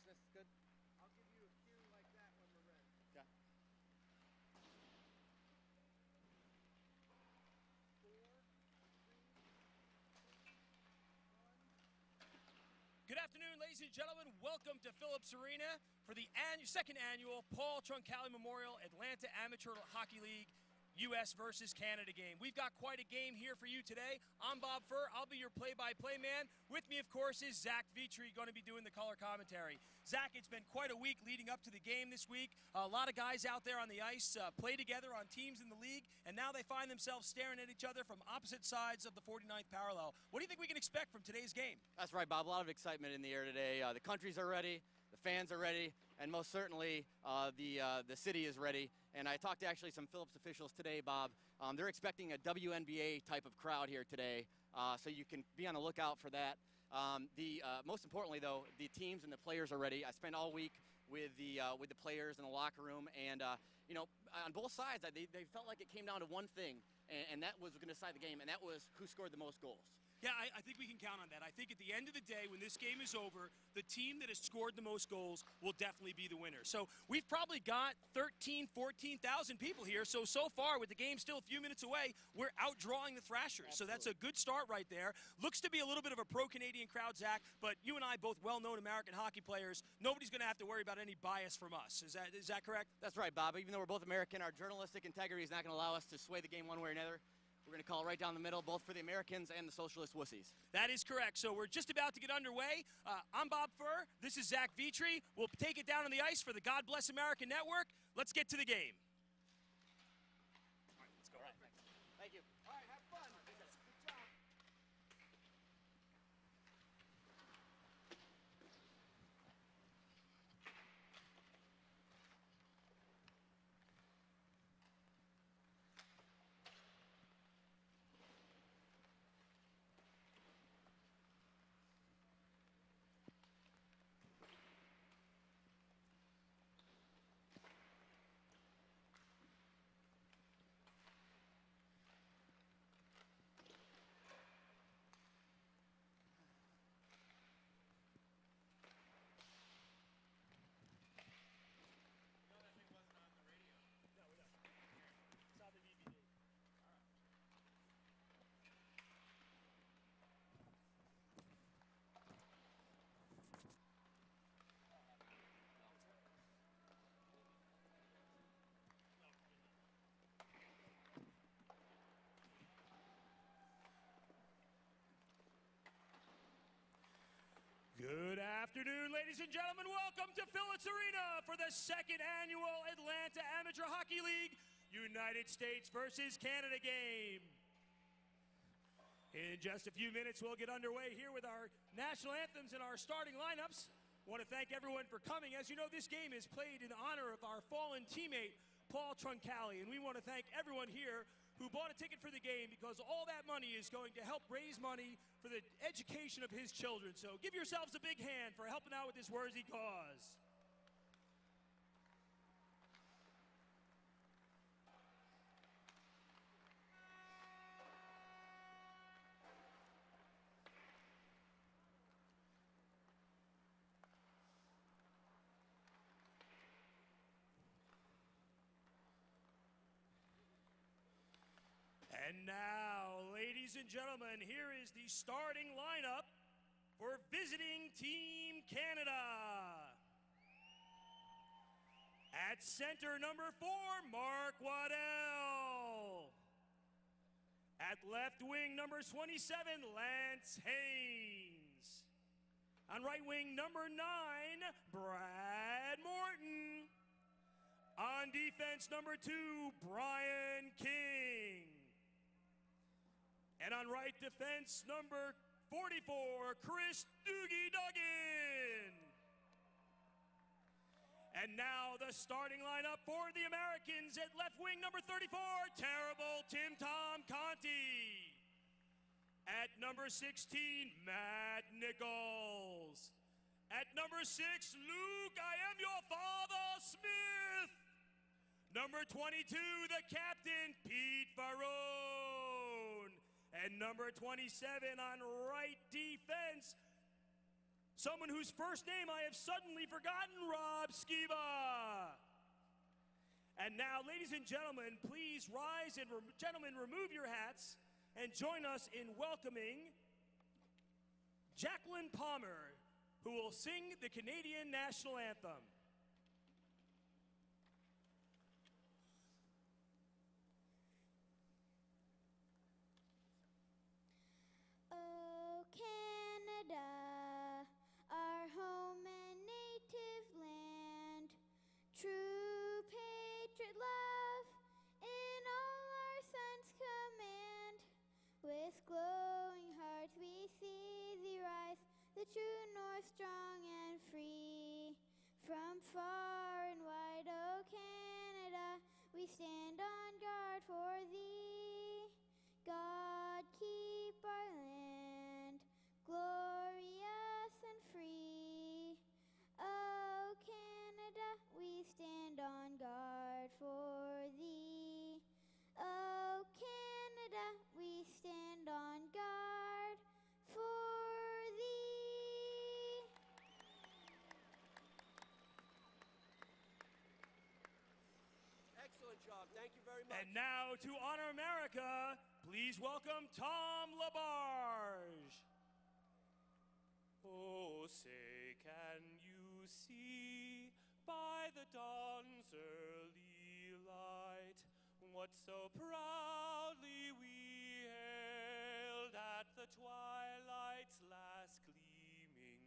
This is good? I'll give you a cue like that when we're ready. Okay. 4, 3, 2, 1. Good afternoon, ladies and gentlemen. Welcome to Phillips Arena for the second annual Paul Troncalli Memorial Atlanta Amateur Hockey League U.S. versus Canada game. We've got quite a game here for you today. I'm Bob Furr. I'll be your play-by-play man. With me, of course, is Zach Vitry, going to be doing the color commentary. Zach, it's been quite a week leading up to the game this week. A lot of guys out there on the ice play together on teams in the league, and now they find themselves staring at each other from opposite sides of the 49th parallel. What do you think we can expect from today's game? That's right, Bob. A lot of excitement in the air today. The countries are ready, the fans are ready, and most certainly the city is ready. And I talked to actually some Phillips officials today, Bob. They're expecting a WNBA type of crowd here today, so you can be on the lookout for that. Most importantly, though, the teams and the players are ready. I spent all week with the players in the locker room, and you know, on both sides, they felt like it came down to one thing, and that was going to decide the game, and that was who scored the most goals. Yeah, I think we can count on that. I think at the end of the day, when this game is over, the team that has scored the most goals will definitely be the winner. So we've probably got 13,000, 14,000 people here. So far, with the game still a few minutes away, we're outdrawing the Thrashers. Absolutely. So that's a good start right there. Looks to be a little bit of a pro-Canadian crowd, Zach, but you and I, both well-known American hockey players, nobody's going to have to worry about any bias from us. Is that correct? That's right, Bob. Even though we're both American, our journalistic integrity is not going to allow us to sway the game one way or another. We're going to call it right down the middle, both for the Americans and the socialist wussies. That is correct. So we're just about to get underway. I'm Bob Furr. This is Zach Vitry. We'll take it down on the ice for the God Bless America Network. Let's get to the game. All right, let's go. All right, thanks. Thank you. All right, have fun. Good job. Good afternoon, ladies and gentlemen. Welcome to Phillips Arena for the second annual Atlanta Amateur Hockey League United States versus Canada game. In just a few minutes, we'll get underway here with our national anthems and our starting lineups. I want to thank everyone for coming. As you know, this game is played in honor of our fallen teammate, Paul Troncalli, and we want to thank everyone here who bought a ticket for the game, because all that money is going to help raise money for the education of his children. So give yourselves a big hand for helping out with this worthy cause. And now, ladies and gentlemen, here is the starting lineup for visiting Team Canada. At center, number 4, Mark Waddell. At left wing, number 27, Lance Haynes. On right wing, number 9, Brad Morton. On defense, number 2, Brian King. And on right defense, number 44, Chris Doogie Duggan. And now the starting lineup for the Americans. At left wing, number 34, terrible Tim Tom Conti. At number 16, Matt Nichols. At number 6, Luke, I am your father, Smith. Number 22, the captain, Pete Farone. And number 27 on right defense, Someone whose first name I have suddenly forgotten, Rob Skiba. And now, ladies and gentlemen, please rise and gentlemen, remove your hats and join us in welcoming Jacqueline Palmer, who will sing the Canadian National Anthem. Oh, Canada, our home and native land, true patriot love in all our sons command. With glowing hearts we see thee rise, the true north strong and free. From far and wide, oh Canada, we stand on guard for thee. God keep our land glorious and free. Oh Canada, we stand on guard for thee. Oh Canada, we stand on guard for thee. Excellent job. Thank you very much. And now, to honor America, please welcome Tom LaBarge. Oh, say, can you see by the dawn's early light what so proudly we hailed at the twilight's last gleaming,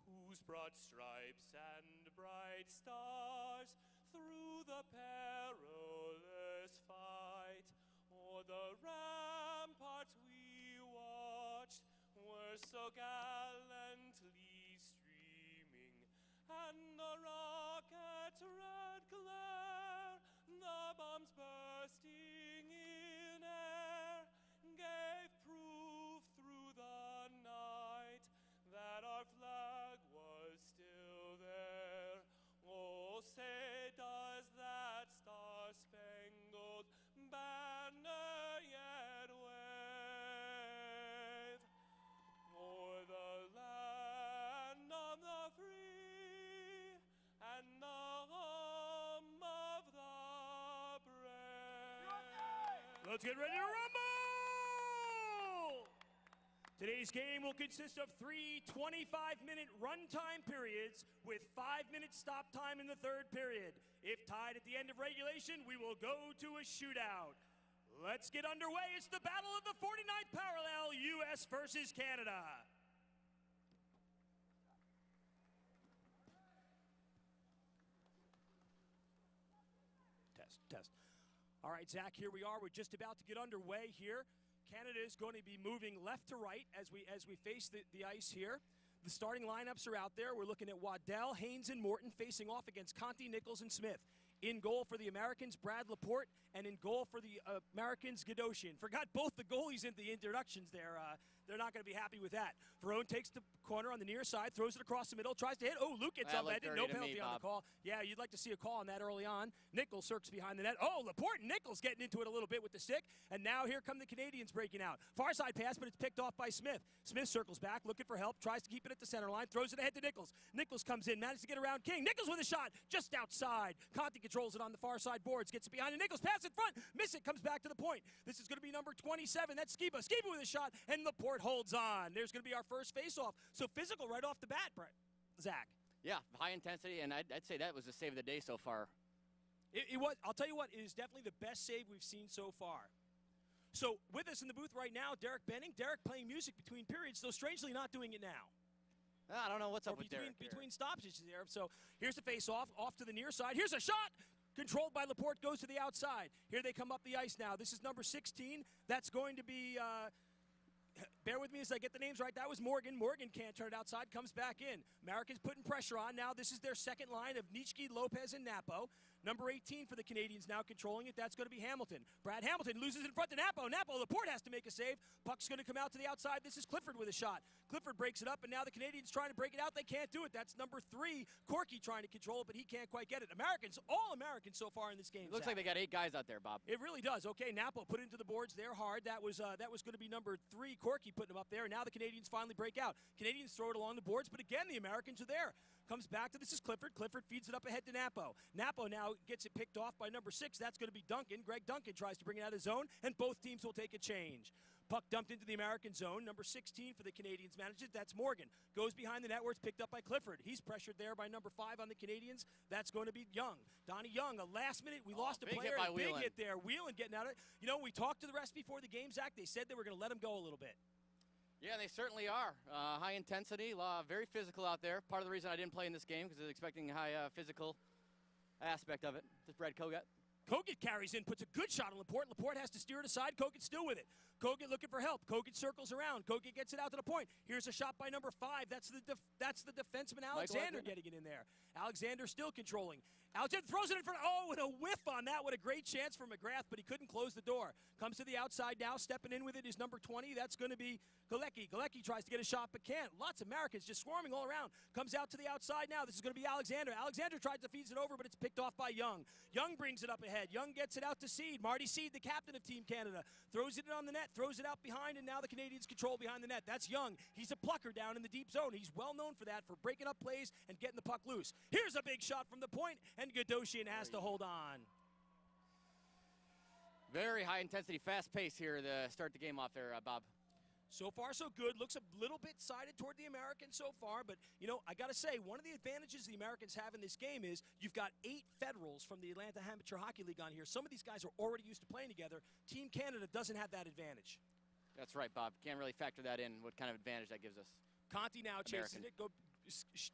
whose broad stripes and bright stars through the perilous fight o'er the ramparts we watched were so gallantly streaming, and the rocket's red glare, the bombs bursting in air, gave proof through the night that our flag was still there. Oh, say, does that star-spangled banner yet wave o'er the land of the free and the home of the brave? Let's get ready to rumble! Today's game will consist of 3 25-minute runtime periods with 5-minute stop time in the third period. If tied at the end of regulation, we will go to a shootout. Let's get underway. It's the battle of the 49th parallel, U.S. versus Canada. Test. All right, Zach, here we are. We're just about to get underway here. Canada is going to be moving left to right as we face the ice here. The starting lineups are out there. We're looking at Waddell, Haynes, and Morton facing off against Conti, Nichols, and Smith. In goal for the Americans, Brad Laporte, and in goal for the Americans, Gadoshian. Forgot both the goalies in the introductions there. They're not going to be happy with that. Verone takes the corner on the near side, throws it across the middle, tries to hit. Oh, Luke gets upended. No penalty on the call. Yeah, you'd like to see a call on that early on. Nichols circles behind the net. Oh, Laporte and Nichols getting into it a little bit with the stick. And now here come the Canadians breaking out. Far side pass, but it's picked off by Smith. Smith circles back, looking for help, tries to keep it at the center line, throws it ahead to Nichols. Nichols comes in, manages to get around King. Nichols with a shot, just outside. Conti controls it on the far side boards, gets it behind it. Nichols pass in front, miss it, comes back to the point. This is going to be number 27. That's Skiba. Skiba with a shot, and Laporte holds on. There's going to be our first face-off. So physical right off the bat, Zach. Yeah, high intensity, and I'd say that was the save of the day so far. It was. I'll tell you what, it is definitely the best save we've seen so far. So with us in the booth right now, Derek Benning. Derek playing music between periods, though strangely not doing it now. I don't know what's up with Derek. Between stoppages there. So here's the face-off, off to the near side. Here's a shot! Controlled by Laporte, goes to the outside. Here they come up the ice now. This is number 16. That's going to be, bear with me as I get the names right. That was Morgan. Morgan can't turn it outside, comes back in. Americans putting pressure on. Now this is their second line of Nitschke, Lopez, and Napo. Number 18 for the Canadians now controlling it. That's going to be Hamilton. Brad Hamilton loses in front to Napo. Laporte has to make a save. Puck's going to come out to the outside. This is Clifford with a shot. Clifford breaks it up, and now the Canadians trying to break it out. They can't do it. That's number 3, Corky, trying to control it, but he can't quite get it. Americans, all Americans so far in this game. Looks like they got 8 guys out there, Bob. It really does. Okay, Napo put it into the boards there hard. That was going to be number 3, Corky. putting them up there, and now the Canadians finally break out. Canadians throw it along the boards, but again, the Americans are there. Comes back to this is Clifford. Clifford feeds it up ahead to Napo. Napo now gets it picked off by number 6. That's going to be Duncan. Greg Duncan tries to bring it out of the zone, and both teams will take a change. Puck dumped into the American zone. Number 16 for the Canadians manages. That's Morgan. Goes behind the net where it's picked up by Clifford. He's pressured there by number 5 on the Canadians. That's going to be Young. Donnie Young, a last minute. We lost a player. Big hit there. Whelan getting out of it. You know, we talked to the rest before the game, Zach. They said they were going to let him go a little bit. Yeah, they certainly are. High intensity, very physical out there. Part of the reason I didn't play in this game because I was expecting a high physical aspect of it. This Brad Kogut. Kogut carries in, puts a good shot on Laporte. Laporte has to steer it aside. Kogut's still with it. Kogut looking for help. Kogut circles around. Kogut gets it out to the point. Here's a shot by number 5. That's the defenseman Alexander getting it in there. Alexander still controlling. Alexander throws it in front. Oh, and a whiff on that. What a great chance for McGrath, but he couldn't close the door. Comes to the outside now. Stepping in with it is number 20. That's going to be Galecki. Galecki tries to get a shot, but can't. Lots of Americans just swarming all around. Comes out to the outside now. This is going to be Alexander. Alexander tries to feed it over, but it's picked off by Young. Young brings it up ahead. Young gets it out to Seed. Marty Seed, the captain of Team Canada, throws it in on the net, throws it out behind, and now the Canadians control behind the net. That's Young. He's a plucker down in the deep zone. He's well known for that, for breaking up plays and getting the puck loose. Here's a big shot from the point, and Gadoshian has to hold on. Very high intensity, fast pace here to start the game off there, Bob. So far, so good. Looks a little bit sided toward the Americans so far, but, you know, I got to say, one of the advantages the Americans have in this game is you've got 8 Federals from the Atlanta Amateur Hockey League on here. Some of these guys are already used to playing together. Team Canada doesn't have that advantage. That's right, Bob. Can't really factor that in, what kind of advantage that gives us. Conti now chasing it.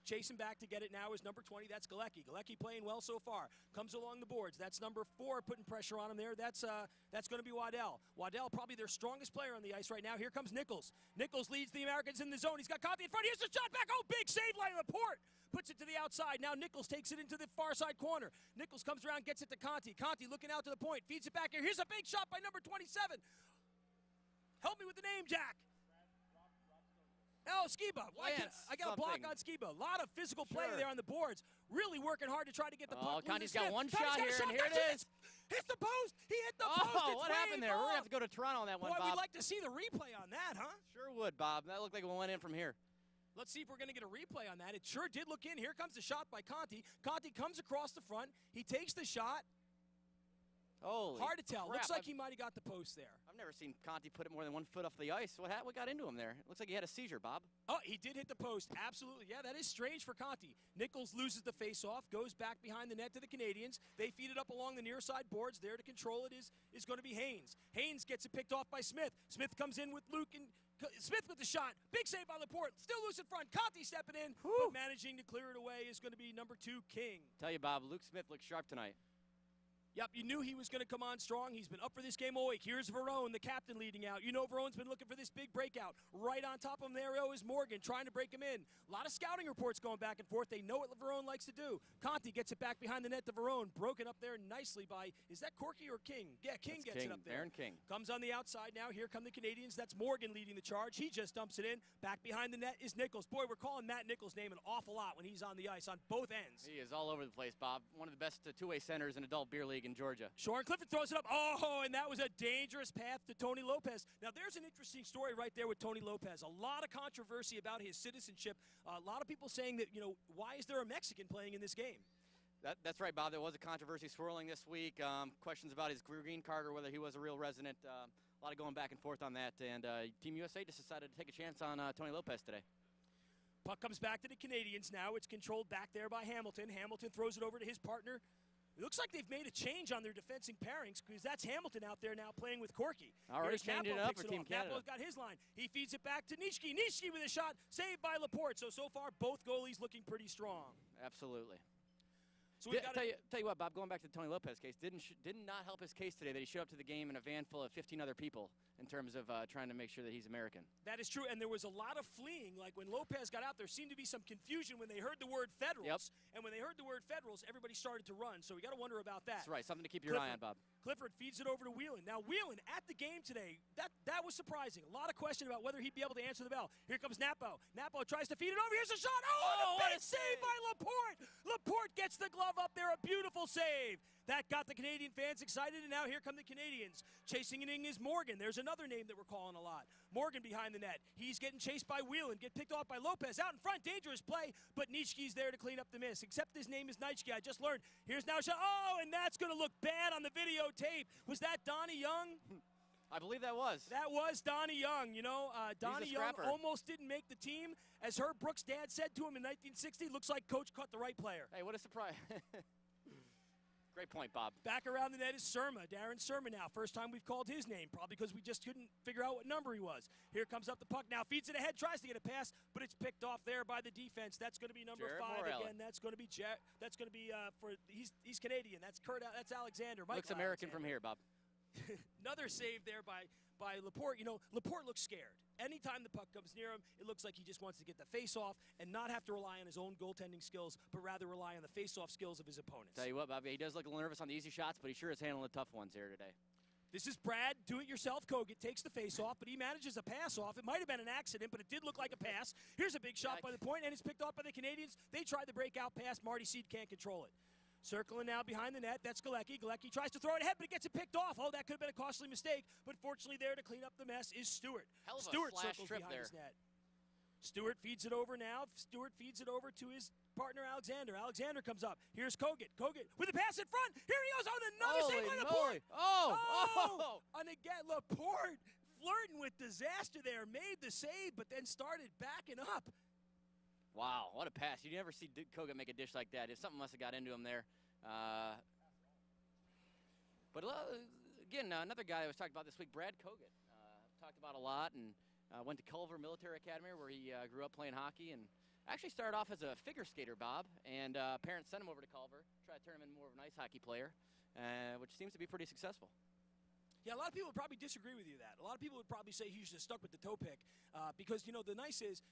Chasing back to get it now is number 20. That's Galecki. Galecki playing well so far. Comes along the boards. That's number 4 putting pressure on him there. That's going to be Waddell. Waddell probably their strongest player on the ice right now. Here comes Nichols. Nichols leads the Americans in the zone. He's got Conti in front. Here's the shot back. Oh, big save by Laporte. Puts it to the outside. Now Nichols takes it into the far side corner. Nichols comes around, gets it to Conti. Conti looking out to the point. Feeds it back here. Here's a big shot by number 27. Help me with the name, Jack. Oh, Skiba. I got a block on Skiba. A lot of physical play there on the boards. Really working hard to try to get the puck. Conti's got one shot here, and here it is. Hits the post. He hit the post. Oh, what happened there? We're going to have to go to Toronto on that one, Boy, Bob. we'd like to see the replay on that, huh? Sure would, Bob. That looked like it went in from here. Let's see if we're going to get a replay on that. It sure did look in. Here comes the shot by Conti. Conti comes across the front. He takes the shot. Holy hard to tell. Crap. Looks like he might have got the post there. I've never seen Conti put it more than 1 foot off the ice. What got into him there? It looks like he had a seizure, Bob. Oh, he did hit the post. Absolutely. Yeah, that is strange for Conti. Nichols loses the face-off, goes back behind the net to the Canadians. They feed it up along the near side boards. There to control it is going to be Haynes. Haynes gets it picked off by Smith. Smith comes in with Luke and Smith with the shot. Big save by Laporte. Still loose in front. Conti stepping in, but managing to clear it away is going to be number 2, King. Tell you, Bob, Luke Smith looks sharp tonight. Yep, you knew he was going to come on strong. He's been up for this game all week. Here's Verone, the captain, leading out. You know Verone's been looking for this big breakout. Right on top of him there is Morgan, trying to break him in. A lot of scouting reports going back and forth. They know what Verone likes to do. Conti gets it back behind the net to Verone. Broken up there nicely by, is that Corky or King? Yeah, King gets it up there. Aaron King. Comes on the outside now. Here come the Canadians. That's Morgan leading the charge. He just dumps it in. Back behind the net is Nichols. Boy, we're calling Matt Nichols' name an awful lot when he's on the ice on both ends. He is all over the place, Bob. One of the best two-way centers in adult beer league in Georgia. Sean Clifford throws it up. Oh, and that was a dangerous path to Tony Lopez. Now, there's an interesting story right there with Tony Lopez. A lot of controversy about his citizenship. A lot of people saying that, you know, why is there a Mexican playing in this game? That's right, Bob. There was a controversy swirling this week. Questions about his green card or whether he was a real resident. A lot of going back and forth on that. And Team USA just decided to take a chance on Tony Lopez today. Puck comes back to the Canadians now. It's controlled back there by Hamilton. Hamilton throws it over to his partner. It looks like they've made a change on their defensive pairings because that's Hamilton out there now playing with Corky. Already changing it up for Team Canada. Napo's got his line. He feeds it back to Nishki. Nishki with a shot saved by Laporte. So far, both goalies looking pretty strong. Absolutely. So we got tell you what, Bob, going back to the Tony Lopez case, did not help his case today that he showed up to the game in a van full of 15 other people in terms of trying to make sure that he's American. That is true, and there was a lot of fleeing. Like when Lopez got out, there seemed to be some confusion when they heard the word Federals. Yep. And when they heard the word Federals, everybody started to run. So we got to wonder about that. That's right, something to keep your eye on, Bob. Clifford feeds it over to Whelan. Now, Whelan at the game today, that was surprising. A lot of question about whether he'd be able to answer the bell. Here comes Napo. Napo tries to feed it over. Here's a shot. Oh, and a big save by Laporte. Laporte gets the glove up there. A beautiful save. That got the Canadian fans excited, and now here come the Canadians. Chasing it in is Morgan. There's another name that we're calling a lot. Morgan behind the net. He's getting chased by Whelan, get picked off by Lopez. Out in front, dangerous play, but Nitschke's there to clean up the miss. Except his name is Nitschke. I just learned. Here's now a shot. Oh, and that's going to look bad on the videotape. Was that Donnie Young? I believe that was. That was Donnie Young. You know, Donnie Young scrapper. almost didn't make the team. As Herb Brooks' dad said to him in 1960, looks like Coach caught the right player. Hey, what a surprise. Great point, Bob. Back around the net is Surma, Darren Surma now. First time we've called his name, probably because we just couldn't figure out what number he was. Here comes up the puck now, feeds it ahead, tries to get a pass, but it's picked off there by the defense. That's going to be number Jared 5 Morelli. again. That's going to be he's Canadian. That's That's Alexander. Michael Looks American Alexander. from here, Bob. Another save there by Laporte. You know, Laporte looks scared. Anytime the puck comes near him, it looks like he just wants to get the face-off and not have to rely on his own goaltending skills, but rather rely on the face-off skills of his opponents. Tell you what, Bob, he does look a little nervous on the easy shots, but he sure is handling the tough ones here today. This is Brad, do-it-yourself Kogut, takes the face-off, but he manages a pass-off. It might have been an accident, but it did look like a pass. Here's a big shot by the point, and it's picked off by the Canadians. They tried the breakout pass. Marty Seed can't control it. Circling now behind the net, that's Galecki. Galecki tries to throw it ahead, but it gets it picked off. Oh, that could have been a costly mistake, but fortunately there to clean up the mess is Stewart. Hell of a Stewart slash circles trip behind there. his net. Stewart feeds it over now. Stewart feeds it over to his partner, Alexander. Alexander comes up. Here's Kogut. Kogut with a pass in front. Here he goes on another save by Laporte. Oh! And again, Laporte flirting with disaster there. Made the save, but then started backing up. Wow, what a pass. You never see Kogut make a dish like that. If something must have got into him there. But again, another guy I was talking about this week, Brad Kogut. Talked about a lot and went to Culver Military Academy where he grew up playing hockey and actually started off as a figure skater, Bob. And parents sent him over to Culver, tried to turn him into more of an ice hockey player, which seems to be pretty successful. Yeah, a lot of people would probably disagree with you that. A lot of people would probably say he should have stuck with the toe pick because, you know, the nice is,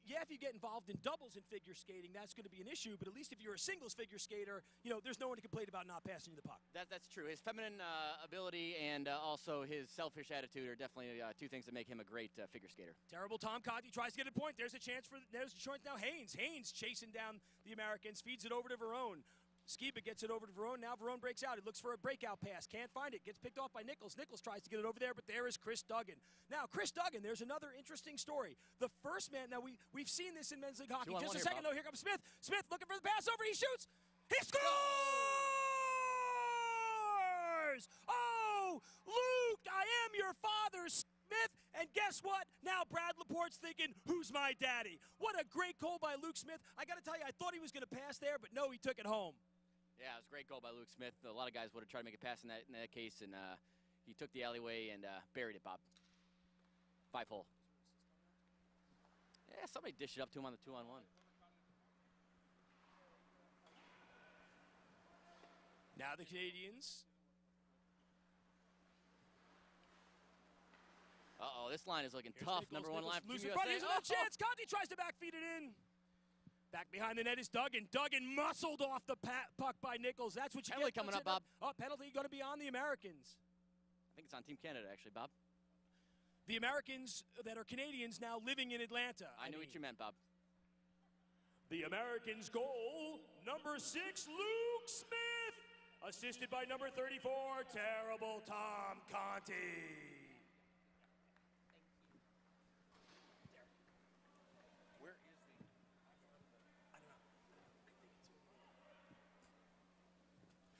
yeah, if you get involved in doubles in figure skating, that's going to be an issue. But at least if you're a singles figure skater, you know, there's no one to complain about not passing you the puck. That's true. His feminine ability and also his selfish attitude are definitely two things that make him a great figure skater. Terrible Tom Conti tries to get a point. There's a chance for, there's a choice now. Haynes chasing down the Americans, feeds it over to Verone. Skiba gets it over to Verone. Now Verone breaks out. He looks for a breakout pass. Can't find it. Gets picked off by Nichols. Nichols tries to get it over there, but there is Chris Duggan. Now, Chris Duggan, there's another interesting story. The first man, now we've seen this in men's league hockey. Just a second, though. Here comes Smith. Smith looking for the pass over. He shoots. He scores! Oh, Luke, I am your father, Smith. And guess what? Now Brad Laporte's thinking, who's my daddy? What a great goal by Luke Smith. I got to tell you, I thought he was going to pass there, but no, he took it home. Yeah, it was a great goal by Luke Smith. A lot of guys would have tried to make a pass in that case, and he took the alleyway and buried it, Bob. 5-hole. Yeah, somebody dished it up to him on the 2-on-1. Now the Canadians. Uh-oh, this line is looking tough. Nichols, Number one line for Team USA. But here's another chance. Conti tries to backfeed it in. Back behind the net is Duggan. Duggan muscled off the puck by Nichols. That's what you penalty get. coming up, Bob. Oh, penalty going to be on the Americans. I think it's on Team Canada, actually, Bob. The Americans that are Canadians now living in Atlanta. I knew what you meant, Bob. The Americans' goal, number 6, Luke Smith. Assisted by number 34, terrible Tom Conti.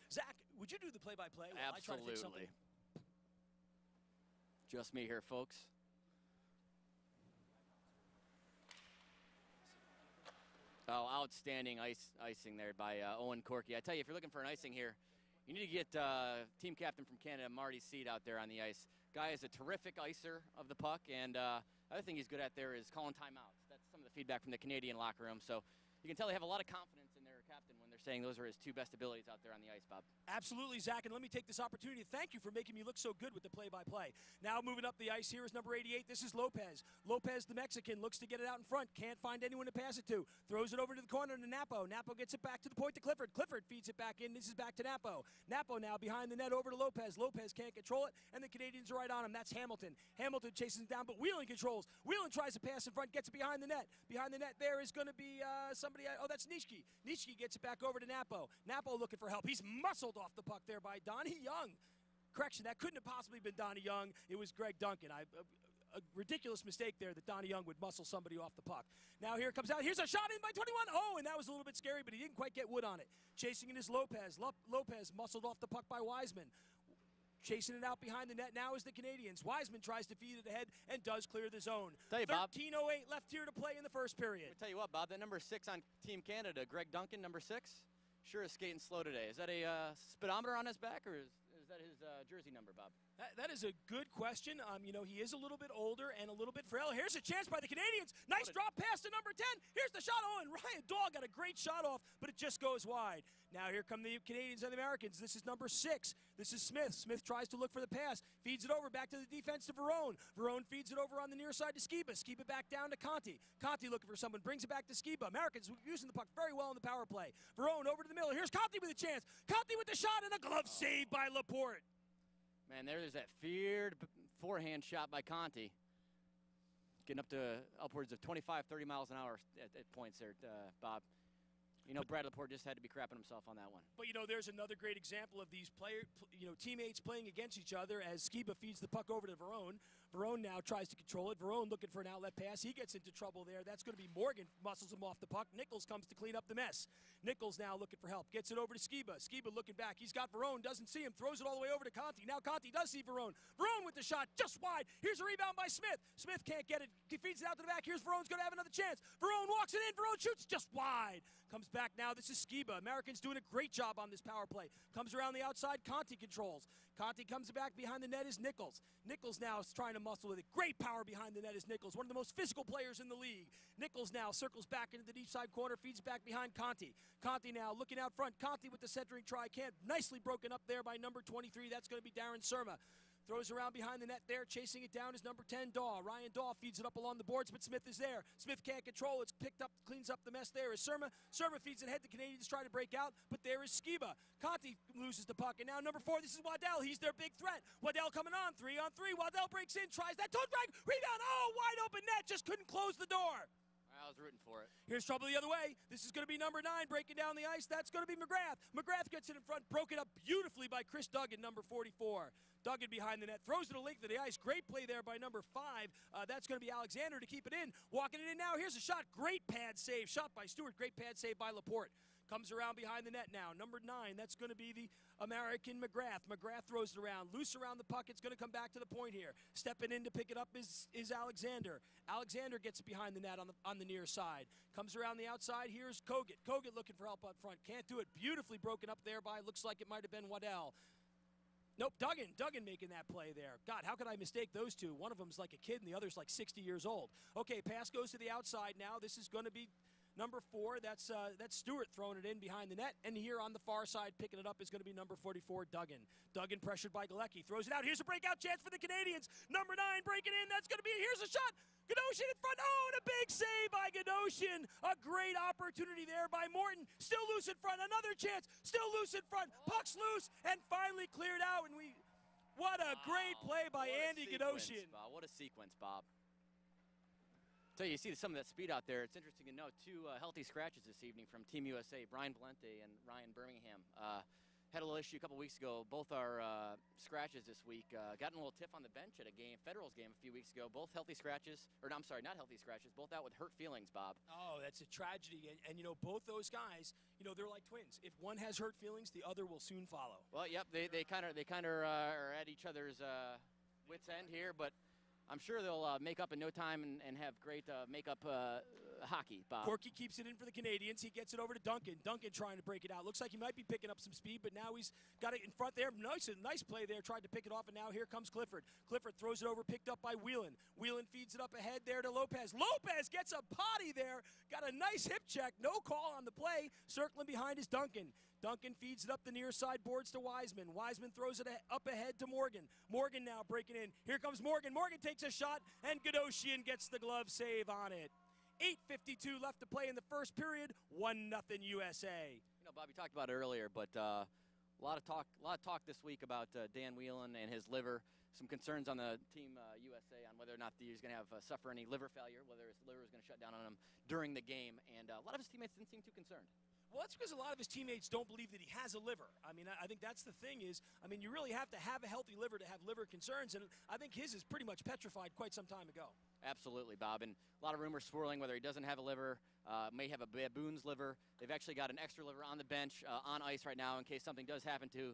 Zach, would you do the play-by-play while I try to fix something? Absolutely. Just me here, folks. Oh, outstanding icing there by Owen Corky. I tell you, if you're looking for an icing here, you need to get team captain from Canada, Marty Seed, out there on the ice. Guy is a terrific icer of the puck, and other thing he's good at there is calling timeouts. That's some of the feedback from the Canadian locker room. So you can tell they have a lot of confidence in their captain when they're saying those are his two best abilities out there on the ice, Bob. Absolutely, Zach, and let me take this opportunity to thank you for making me look so good with the play-by-play. Now moving up the ice, here is number 88. This is Lopez. Lopez, the Mexican, looks to get it out in front. Can't find anyone to pass it to. Throws it over to the corner to Napo. Napo gets it back to the point to Clifford. Clifford feeds it back in. This is back to Napo. Napo now behind the net over to Lopez. Lopez can't control it, and the Canadians are right on him. That's Hamilton. Hamilton chases him down, but Whelan controls. Whelan tries to pass in front, gets it behind the net. Behind the net there is going to be somebody. Oh, that's Nitschke. Nitschke gets it back over to Napo. Napo looking for help. He's muscled off the puck there by Donnie Young. Correction, that couldn't have possibly been Donnie Young. It was Greg Duncan. A ridiculous mistake there that Donnie Young would muscle somebody off the puck. Now here it comes out. Here's a shot in by 21. Oh, and that was a little bit scary, but he didn't quite get wood on it. Chasing it is Lopez. Lopez muscled off the puck by Wiseman. Chasing it out behind the net now is the Canadians. Wiseman tries to feed it ahead and does clear the zone. Tell you, Bob. 13:08 left here to play in the first period. I'll tell you what, Bob, that number 6 on Team Canada, Greg Duncan, number 6, sure is skating slow today. Is that a speedometer on his back, or is that his jersey number, Bob? That is a good question. You know, he is a little bit older and a little bit frail. Here's a chance by the Canadians. Nice drop pass to number 10. Here's the shot. Oh, and Ryan Dahl got a great shot off, but it just goes wide. Now here come the Canadians and the Americans. This is number 6. This is Smith. Smith tries to look for the pass. Feeds it over back to the defense to Verone. Verone feeds it over on the near side to Skiba. Skiba back down to Conti. Conti looking for someone. Brings it back to Skiba. Americans using the puck very well in the power play. Verone over to the middle. Here's Conti with a chance. Conti with the shot and a glove save by Laporte. Man, there's that feared forehand shot by Conti. Getting up to upwards of 25, 30 miles an hour at points there, Bob. You know, Brad Laporte just had to be crapping himself on that one. But, you know, there's another great example of these teammates playing against each other as Skiba feeds the puck over to Verone. Verone now tries to control it. Verone looking for an outlet pass. He gets into trouble there. That's going to be Morgan, muscles him off the puck. Nichols comes to clean up the mess. Nichols now looking for help. Gets it over to Skiba. Skiba looking back. He's got Verone, doesn't see him. Throws it all the way over to Conti. Now Conti does see Verone. Verone with the shot just wide. Here's a rebound by Smith. Smith can't get it. He feeds it out to the back. Here's Verone's going to have another chance. Verone walks it in. Verone shoots just wide. Comes back now. This is Skiba. Americans doing a great job on this power play. Comes around the outside. Conti controls. Conti comes back behind the net is Nichols. Nichols now is trying to muscle with it. Great power behind the net is Nichols, one of the most physical players in the league. Nichols now circles back into the deep side corner, feeds back behind Conti. Conti now looking out front. Conti with the centering try. Can't. Nicely broken up there by number 23. That's going to be Darren Surma. Throws around behind the net there. Chasing it down is number 10, Daw. Ryan Daw feeds it up along the boards, but Smith is there. Smith can't control. It's picked up, cleans up the mess there is Surma. Surma feeds it ahead. The Canadians try to break out, but there is Skiba. Conti loses the puck, and now number 4, this is Waddell. He's their big threat. Waddell coming on, 3-on-3. Waddell breaks in, tries that toe drag. Rebound. Oh, wide open net. Just couldn't close the door. I was rooting for it. Here's trouble the other way. This is going to be number 9 breaking down the ice. That's going to be McGrath. McGrath gets it in front, broken up beautifully by Chris Duggan, number 44. Duggan behind the net, throws it a length of the ice. Great play there by number 5. That's going to be Alexander to keep it in. Walking it in now. Here's a shot. Great pad save. Shot by Stewart. Great pad save by Laporte. Comes around behind the net now. Number 9, that's going to be the American McGrath. McGrath throws it around. Loose around the puck. It's going to come back to the point here. Stepping in to pick it up is Alexander. Alexander gets it behind the net on the near side. Comes around the outside. Here's Kogut. Kogut looking for help up front. Can't do it. Beautifully broken up there by, looks like it might have been Waddell. Nope, Duggan. Duggan making that play there. God, how could I mistake those two? One of them's like a kid and the other's like 60 years old. Okay, pass goes to the outside now. This is going to be number 4, that's Stewart throwing it in behind the net. And here on the far side, picking it up is going to be number 44, Duggan. Duggan pressured by Galecki. Throws it out. Here's a breakout chance for the Canadians. Number 9 breaking in. That's going to be, here's a shot. Gadoshin in front. Oh, and a big save by Gadoshin. A great opportunity there by Morton. Still loose in front. Another chance. Still loose in front. Puck's loose and finally cleared out. And what a great play by Andy Gadoshin. What a sequence, Bob. So you see some of that speed out there. It's interesting to note 2 healthy scratches this evening from Team USA, Brian Valente and Ryan Birmingham. Had a little issue a couple weeks ago. Both are scratches this week. Got in a little tiff on the bench at a game, Federals game a few weeks ago. Both healthy scratches, or no, I'm sorry, not healthy scratches. Both out with hurt feelings, Bob. Oh, that's a tragedy. And you know, both those guys, you know, they're like twins. If one has hurt feelings, the other will soon follow. Well, yep, they kind of are at each other's wits' end here, but I'm sure they'll make up in no time and have great make-up hockey, Bob. Corky keeps it in for the Canadians. He gets it over to Duncan. Duncan trying to break it out. Looks like he might be picking up some speed, but now he's got it in front there. Nice play there. Tried to pick it off, and now here comes Clifford. Clifford throws it over, picked up by Whelan. Whelan feeds it up ahead there to Lopez. Lopez gets a potty there. Got a nice hip check. No call on the play. Circling behind is Duncan. Duncan feeds it up the near side boards to Wiseman. Wiseman throws it up ahead to Morgan. Morgan now breaking in. Here comes Morgan. Morgan takes a shot, and Gadoshian gets the glove save on it. 8:52 left to play in the first period. 1-0 USA. You know, Bob, you talked about it earlier, but a lot of talk this week about Dan Whelan and his liver. Some concerns on the Team USA on whether or not he's going to have suffer any liver failure, whether his liver is going to shut down on him during the game, and a lot of his teammates didn't seem too concerned. Well, that's because a lot of his teammates don't believe that he has a liver. I mean, I think that's the thing is, I mean, you really have to have a healthy liver to have liver concerns, and I think his is pretty much petrified quite some time ago. Absolutely, Bob. And a lot of rumors swirling whether he doesn't have a liver, may have a baboon's liver. They've actually got an extra liver on the bench on ice right now in case something does happen to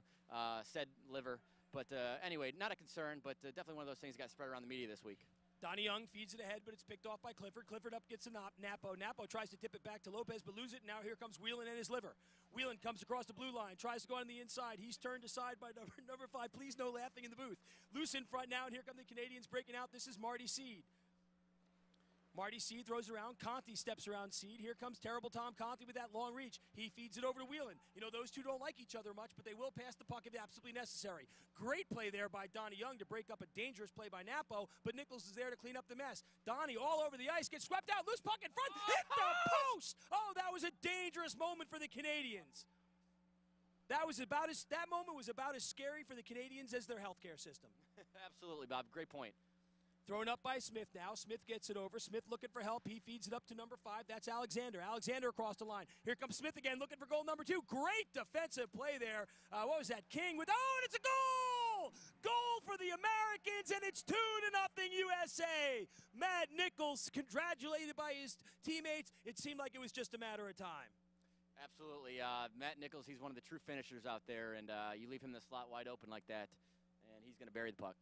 said liver. But anyway, not a concern, but definitely one of those things that got spread around the media this week. Donnie Young feeds it ahead, but it's picked off by Clifford. Clifford up gets a Napo. Napo tries to tip it back to Lopez, but loses it. Now here comes Whelan and his liver. Whelan comes across the blue line, tries to go on the inside. He's turned aside by number 5. Please no laughing in the booth. Loose in front now, and here come the Canadians breaking out. This is Marty Seed. Marty Seed throws around. Conti steps around Seed. Here comes Terrible Tom Conti with that long reach. He feeds it over to Whelan. You know, those two don't like each other much, but they will pass the puck if absolutely necessary. Great play there by Donnie Young to break up a dangerous play by Napo, but Nichols is there to clean up the mess. Donnie all over the ice, gets swept out. Loose puck in front. Hit the post! Oh, that was a dangerous moment for the Canadians. That moment was about as scary for the Canadians as their healthcare system. Absolutely, Bob. Great point. Thrown up by Smith now. Smith gets it over. Smith looking for help. He feeds it up to number 5. That's Alexander. Alexander across the line. Here comes Smith again looking for goal number 2. Great defensive play there. What was that? King with, oh, and it's a goal! Goal for the Americans, and it's 2-0 USA. Matt Nichols congratulated by his teammates. It seemed like it was just a matter of time. Absolutely. Matt Nichols, he's one of the true finishers out there, and you leave him the slot wide open like that, and he's going to bury the puck.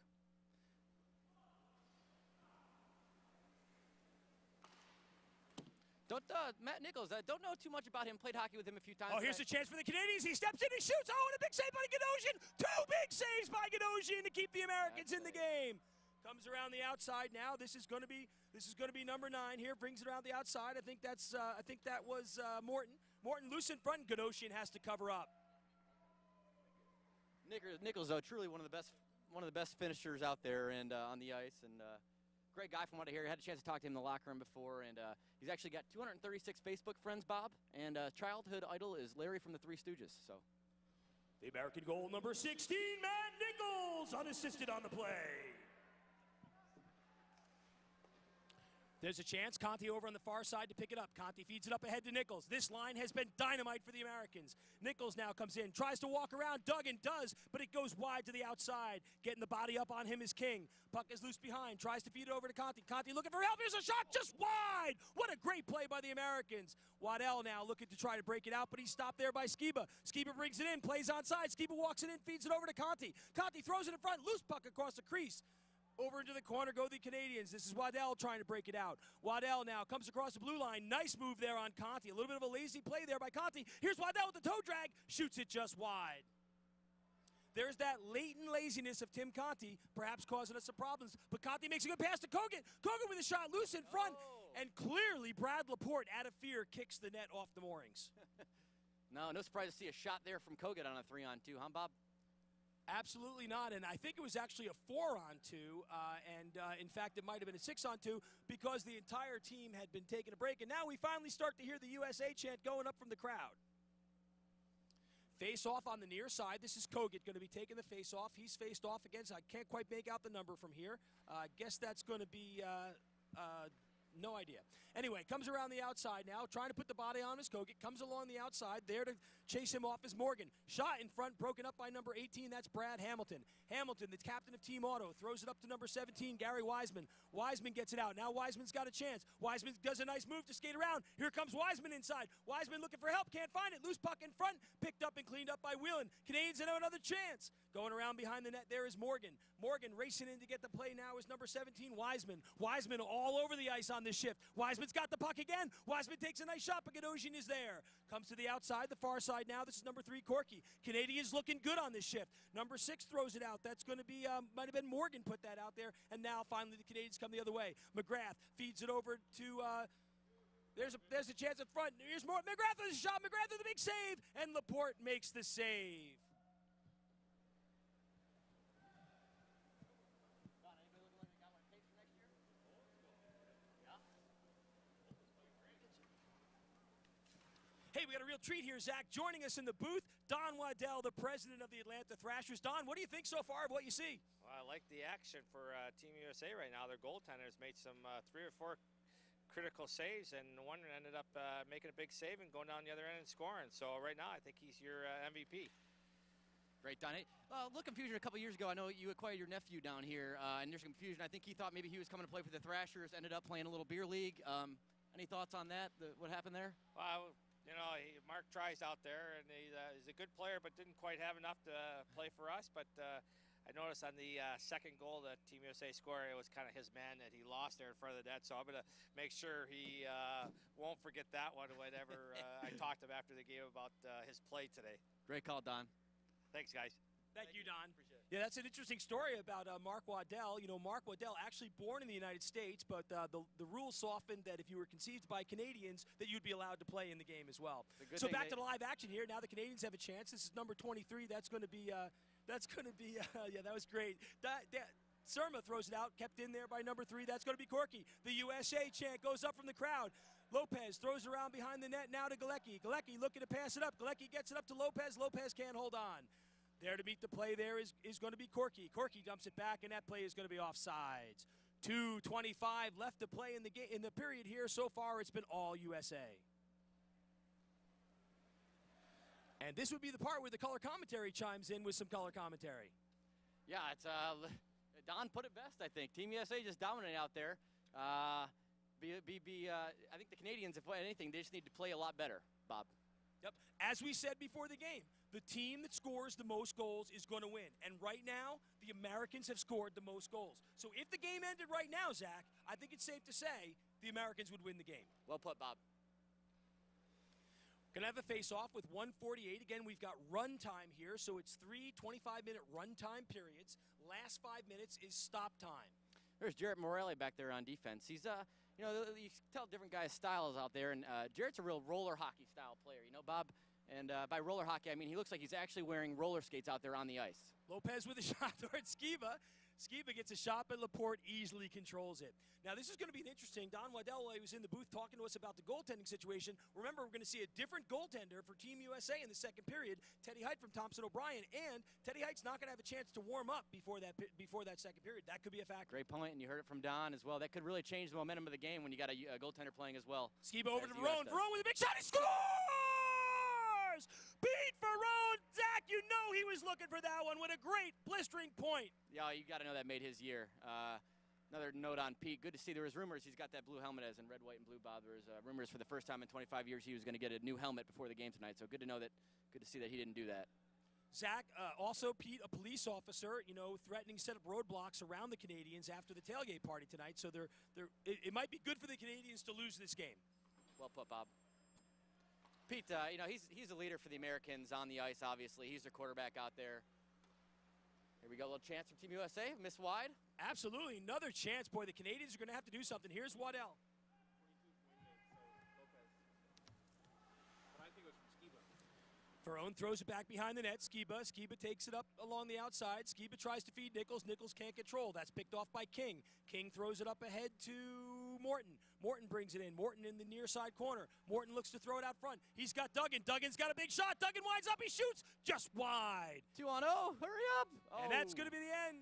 Matt Nichols, don't know too much about him. Played hockey with him a few times. Oh, here's a chance for the Canadians. He steps in and shoots. Oh, and a big save by Gadosian. 2 big saves by Gadosian to keep the Americans in the game. Comes around the outside now. This is going to be number 9 here. Brings it around the outside. I think that was Morton. Morton loose in front. Gadosian has to cover up. Nichols, though, truly one of the best finishers out there and on the ice, and great guy from what I hear. I had a chance to talk to him in the locker room before, and he's actually got 236 Facebook friends, Bob, and childhood idol is Larry from the Three Stooges. So, the American goal number 16, Matt Nichols, unassisted on the play. There's a chance. Conti over on the far side to pick it up. Conti feeds it up ahead to Nichols. This line has been dynamite for the Americans. Nichols now comes in, tries to walk around. Duggan does, but it goes wide to the outside. Getting the body up on him is King. Puck is loose behind. Tries to feed it over to Conti. Conti looking for help. Here's a shot just wide. What a great play by the Americans. Waddell now looking to try to break it out, but he's stopped there by Skiba. Skiba brings it in, plays onside. Skiba walks it in, feeds it over to Conti. Conti throws it in front. Loose puck across the crease. Over into the corner go the Canadians. This is Waddell trying to break it out. Waddell now comes across the blue line. Nice move there on Conti. A little bit of a lazy play there by Conti. Here's Waddell with the toe drag. Shoots it just wide. There's that latent laziness of Tim Conti, perhaps causing us some problems. But Conti makes a good pass to Kogan. Kogan with a shot loose in front. And clearly Brad Laporte, out of fear, kicks the net off the moorings. No surprise to see a shot there from Kogan on a 3-on-2, huh, Bob? Absolutely not, and I think it was actually a 4-on-2, in fact, it might have been a 6-on-2 because the entire team had been taking a break, and now we finally start to hear the USA chant going up from the crowd. Face-off on the near side. This is Kogut going to be taking the face-off. He's faced off against, I can't quite make out the number from here. I guess that's going to be, no idea. Anyway, comes around the outside now, trying to put the body on his Kogut. Comes along the outside, there to chase him off is Morgan. Shot in front, broken up by number 18, that's Brad Hamilton. Hamilton, the captain of Team Auto, throws it up to number 17, Gary Wiseman. Wiseman gets it out. Now Wiseman's got a chance. Wiseman does a nice move to skate around. Here comes Wiseman inside. Wiseman looking for help, can't find it. Loose puck in front, picked up and cleaned up by Whelan. Canadians have another chance. Going around behind the net there is Morgan. Morgan racing in to get the play now is number 17, Wiseman. Wiseman all over the ice on this shift. Wiseman's got the puck again. Wiseman takes a nice shot, but Gadosian is there. Comes to the outside, the far side now. This is number 3, Corky. Canadians looking good on this shift. Number 6 throws it out. That's going to be, might have been Morgan put that out there. And now finally the Canadians come the other way. McGrath feeds it over to, there's a chance in front. Here's more. McGrath with a shot. McGrath with a big save. And Laporte makes the save. Hey, we got a real treat here, Zach. Joining us in the booth, Don Waddell, the president of the Atlanta Thrashers. Don, what do you think so far of what you see? Well, I like the action for Team USA right now. Their goaltenders made some 3 or 4 critical saves, and one ended up making a big save and going down the other end and scoring. So right now, I think he's your MVP. Great, Don. Hey, little confusion a couple years ago. I know you acquired your nephew down here, and there's confusion. I think he thought maybe he was coming to play for the Thrashers, ended up playing a little beer league. Any thoughts on that? What happened there? Well, you know, Mark tries out there, and he's a good player, but didn't quite have enough to play for us. But I noticed on the second goal that Team USA scored, it was kind of his man that he lost there in front of the net. So I'm going to make sure he won't forget that one whenever I talked to him after the game about his play today. Great call, Don. Thanks, guys. Thank you, Don. Yeah, that's an interesting story about Mark Waddell. You know, Mark Waddell actually born in the United States, but the rules softened that if you were conceived by Canadians, that you'd be allowed to play in the game as well. So back to the live action here. Now the Canadians have a chance. This is number 23. That's going to be, yeah, that was great. Surma throws it out, kept in there by number 3. That's going to be Corky. The USA chant goes up from the crowd. Lopez throws it around behind the net now to Galecki. Galecki looking to pass it up. Galecki gets it up to Lopez. Lopez can't hold on. There to meet the play there is going to be Corky. Corky dumps it back, and that play is going to be offsides. 2:25 left to play in the game in the period here. So far, it's been all USA. And this would be the part where the color commentary chimes in with some color commentary. Yeah, it's Don put it best, I think. Team USA just dominating out there. I think the Canadians, if anything, they just need to play a lot better, Bob. Yep. As we said before the game, the team that scores the most goals is going to win. And right now, the Americans have scored the most goals. So if the game ended right now, Zach, I think it's safe to say the Americans would win the game. Well put, Bob. Going to have a face-off with 1:48. Again, we've got run time here, so it's 3 25-minute run time periods. Last 5 minutes is stop time. There's Jarrett Morelli back there on defense. He's, you know, you can tell different guys' styles out there, and Jarrett's a real roller hockey style player, you know, Bob? And by roller hockey, I mean he looks like he's actually wearing roller skates out there on the ice. Lopez with a shot towards Skiba. Skiba gets a shot, but Laporte easily controls it. Now, this is going to be an interesting. Don Waddell, while he was in the booth talking to us about the goaltending situation, remember, we're going to see a different goaltender for Team USA in the second period, Teddy Height from Thompson O'Brien, and Teddy Height's not going to have a chance to warm up before that second period. That could be a factor. Great point, and you heard it from Don as well. That could really change the momentum of the game when you got a goaltender playing as well. Skiba over to Verone. Verone with a big shot. He scores! Pete Verone! Zach, you know he was looking for that one. What a great blistering point. Yeah, you got to know that made his year. Another note on Pete. Good to see there was rumors he's got that blue helmet as in red, white, and blue, Bob. There was rumors for the first time in 25 years he was going to get a new helmet before the game tonight. So good to know that. Good to see that he didn't do that. Zach, also Pete, a police officer, you know, threatening to set up roadblocks around the Canadians after the tailgate party tonight. So it might be good for the Canadians to lose this game. Well put, Bob. Pete, you know, he's a leader for the Americans on the ice, obviously. He's their quarterback out there. Here we go, a little chance from Team USA, miss wide. Absolutely, another chance. Boy, the Canadians are going to have to do something. Here's Waddell. Verone throws it back behind the net. Skiba takes it up along the outside. Skiba tries to feed Nichols. Nichols can't control. That's picked off by King. King throws it up ahead to Morton. Morton brings it in. Morton in the near side corner. Morton looks to throw it out front. He's got Duggan. Duggan's got a big shot. Duggan winds up. He shoots just wide. 2-on-0. Hurry up. Oh. And that's going to be the end.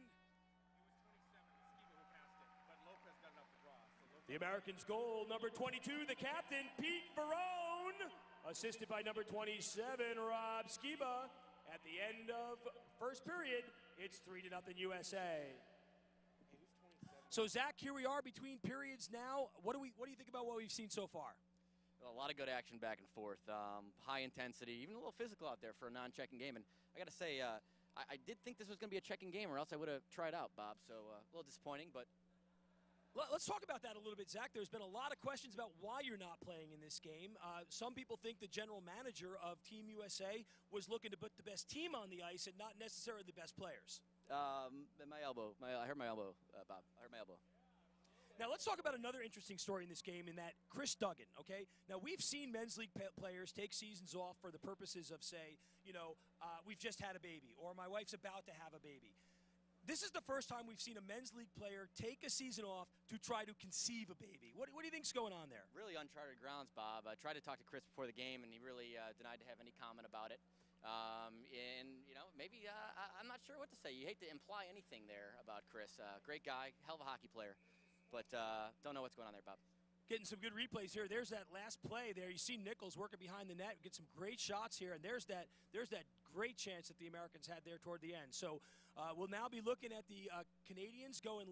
The Americans' goal, number 22, the captain, Pete Verone. Assisted by number 27, Rob Skiba. At the end of first period, it's 3-0 USA. So Zach, here we are between periods now. What do you think about what we've seen so far? A lot of good action back and forth. High intensity, even a little physical out there for a non-checking game. And I got to say, I did think this was going to be a checking game, or else I would have tried out, Bob. So a little disappointing, but. Let's talk about that a little bit, Zach. There's been a lot of questions about why you're not playing in this game. Some people think the general manager of Team USA was looking to put the best team on the ice and not necessarily the best players. My elbow. I heard my elbow, Bob. I heard my elbow. Now, let's talk about another interesting story in this game in that Chris Duggan, okay? Now, we've seen men's league players take seasons off for the purposes of, say, you know, we've just had a baby or my wife's about to have a baby. This is the first time we've seen a men's league player take a season off to try to conceive a baby. What do you think's going on there? Really uncharted grounds, Bob. I tried to talk to Chris before the game, and he really denied to have any comment about it. And, you know, maybe I'm not sure what to say. You hate to imply anything there about Chris. Great guy, hell of a hockey player. But don't know what's going on there, Bob. Getting some good replays here. There's that last play there. You see Nichols working behind the net, get some great shots here, and there's that great chance that the Americans had there toward the end. So we'll now be looking at the Canadians going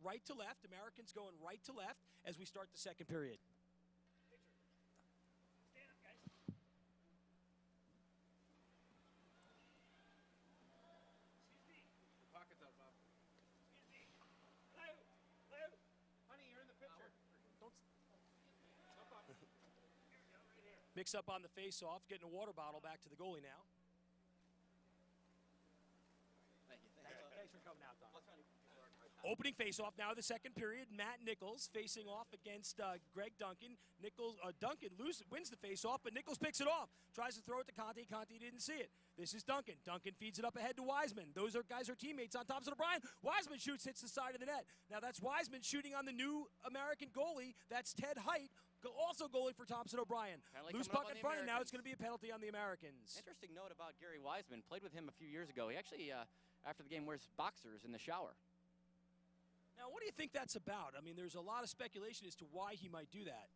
right to left, Americans going right to left as we start the second period. Stand up, guys. Pockets up, Bob. Honey, you're in the picture. Mix up on the face-off, getting a water bottle back to the goalie now. Thank you. Thanks for coming out, Don. Opening face-off now, the second period. Matt Nichols facing off against Greg Duncan. Duncan wins the face-off, but Nichols picks it off. Tries to throw it to Conti. Conti didn't see it. This is Duncan. Duncan feeds it up ahead to Wiseman. Those guys are teammates on Thompson O'Brien. Wiseman shoots, hits the side of the net. Now that's Wiseman shooting on the new American goalie. That's Ted Height, also goalie for Thompson O'Brien. Loose puck in front, and now it's going to be a penalty on the Americans. Interesting note about Gary Wiseman. Played with him a few years ago. He actually, after the game, wears boxers in the shower. Now, what do you think that's about? I mean, there's a lot of speculation as to why he might do that.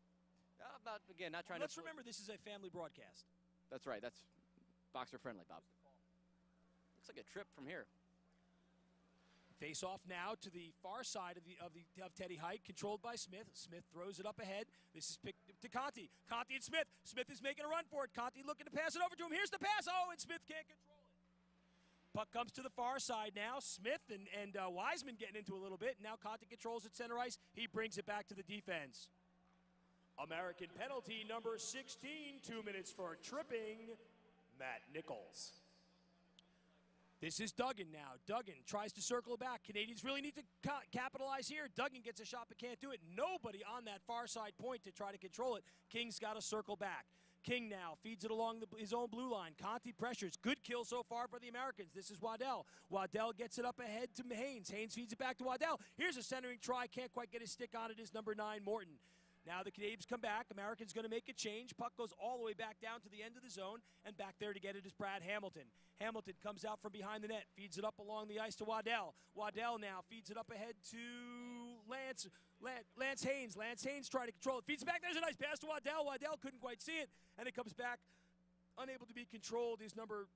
Again, not trying Let's remember this is a family broadcast. That's right. That's boxer friendly, Bob. Looks like a trip from here. Face off now to the far side of Teddy Height, controlled by Smith. Smith throws it up ahead. This is picked to Conti. Conti and Smith. Smith is making a run for it. Conti looking to pass it over to him. Here's the pass. Oh, and Smith can't control it. Puck comes to the far side now. Smith and Wiseman getting into a little bit. Now Conti controls at center ice. He brings it back to the defense. American penalty number 16, 2 minutes for tripping, Matt Nichols. This is Duggan now. Duggan tries to circle it back. Canadians really need to capitalize here. Duggan gets a shot but can't do it. Nobody on that far side point to try to control it. King's got to circle back. King now feeds it along his own blue line. Conti pressures. Good kill so far for the Americans. This is Waddell. Waddell gets it up ahead to Haynes. Haynes feeds it back to Waddell. Here's a centering try. Can't quite get his stick on it. Is number 9, Morton. Now the Canadians come back. Americans going to make a change. Puck goes all the way back down to the end of the zone, and back there to get it is Brad Hamilton. Hamilton comes out from behind the net, feeds it up along the ice to Waddell. Waddell now feeds it up ahead to Lance Haynes. Lance Haynes trying to control it. Feeds it back. There's a nice pass to Waddell. Waddell couldn't quite see it, and it comes back unable to be controlled. Is number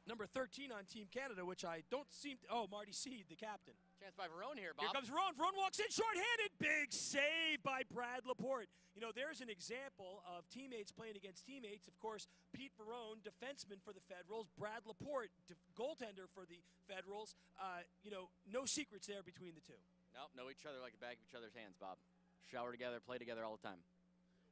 13 on Team Canada, which I don't seem to, Marty Seed, the captain. Chance by Verone here, Bob. Here comes Verone. Verone walks in shorthanded. Big save by Brad Laporte. You know, there's an example of teammates playing against teammates. Of course, Pete Verone, defenseman for the Federals. Brad Laporte, goaltender for the Federals. No secrets there between the two. Nope, know each other like the back of each other's hands, Bob. Shower together, play together all the time.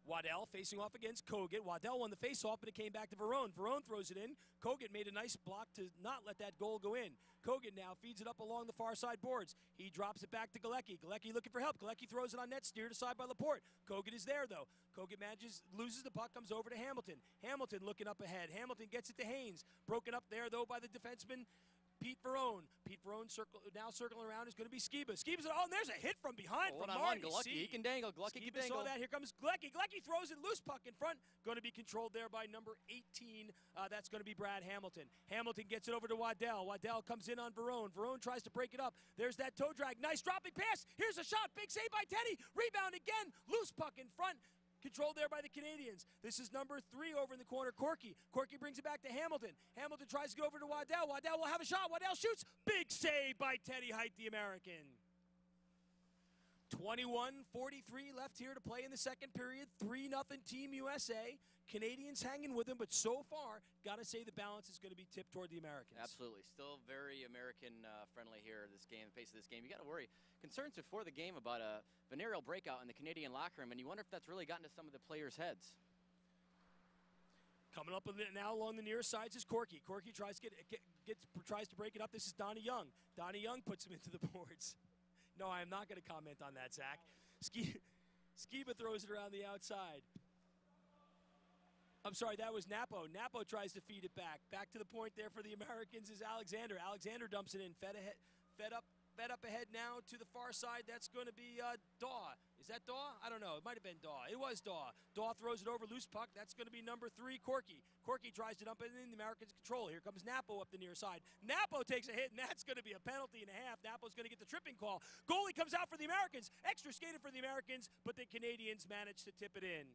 Waddell facing off against Kogut. Waddell won the face-off, but it came back to Verone. Verone throws it in. Kogut made a nice block to not let that goal go in. Kogut now feeds it up along the far side boards. He drops it back to Galecki. Galecki looking for help. Galecki throws it on net, steered aside by Laporte. Kogut is there, though. Kogut loses the puck, comes over to Hamilton. Hamilton looking up ahead. Hamilton gets it to Haynes. Broken up there, though, by the defenseman, Pete Verone. Pete Verone now circling around is going to be Skiba. Skiba's and there's a hit from behind from Marty. He can dangle. Glucky can dangle. Saw that. Here comes Glecki. Glecki throws it loose, puck in front. Going to be controlled there by number 18. That's going to be Brad Hamilton. Hamilton gets it over to Waddell. Waddell comes in on Verone. Verone tries to break it up. There's that toe drag. Nice dropping pass. Here's a shot. Big save by Teddy. Rebound again. Loose puck in front. Controlled there by the Canadians. This is number 3 over in the corner, Corky. Corky brings it back to Hamilton. Hamilton tries to go over to Waddell. Waddell will have a shot. Waddell shoots. Big save by Teddy Height, the American. 21:43 left here to play in the second period. 3-0 Team USA. Canadians hanging with them, but so far, got to say the balance is going to be tipped toward the Americans. Absolutely. Still very American-friendly here, this game, the pace of this game. You got to worry. Concerns before the game about a venereal breakout in the Canadian locker room, and you wonder if that's really gotten to some of the players' heads. Coming up now along the near sides is Corky. Corky tries to break it up. This is Donnie Young. Donnie Young puts him into the boards. No, I am not going to comment on that, Zach. Skiba throws it around the outside. I'm sorry, that was Napo. Napo tries to feed it back. Back to the point there for the Americans is Alexander. Alexander dumps it in, fed up fed up ahead now to the far side. That's going to be Daw. Is that Daw? I don't know. It might have been Daw. It was Daw. Daw throws it over, loose puck. That's going to be number 3, Corky. Corky tries to dump it in. The Americans control. Here comes Napo up the near side. Napo takes a hit, and that's going to be a penalty and a half. Napo's going to get the tripping call. Goalie comes out for the Americans. Extra skated for the Americans, but the Canadians manage to tip it in.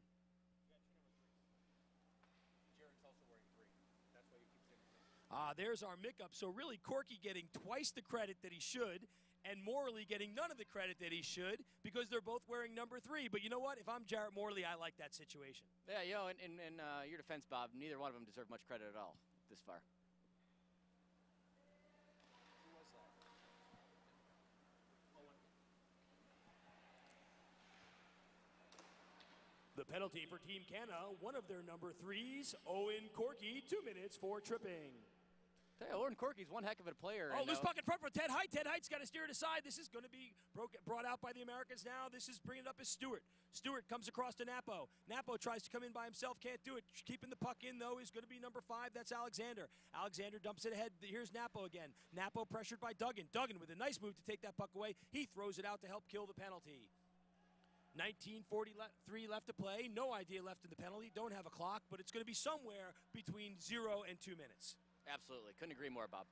There's our mix-up. So really, Corky getting twice the credit that he should, and Morley getting none of the credit that he should, because they're both wearing number 3. But you know what? If I'm Jarrett Morley, I like that situation. Yeah, in your defense, Bob, neither one of them deserve much credit at all this far. The penalty for Team Canada, one of their number 3s, Owen Corky, 2 minutes for tripping. Hey, Owen Corky's one heck of a player. Oh, loose puck in front for Ted Height. Ted Height's got to steer it aside. This is going to be brought out by the Americans now. This is bringing it up as Stewart. Stewart comes across to Napo. Napo tries to come in by himself, can't do it. Keeping the puck in, though, is going to be number 5. That's Alexander. Alexander dumps it ahead. Here's Napo again. Napo pressured by Duggan. Duggan with a nice move to take that puck away. He throws it out to help kill the penalty. 19:43 left to play. No idea left in the penalty. Don't have a clock, but it's going to be somewhere between 0 and 2 minutes. Absolutely. Couldn't agree more, Bob.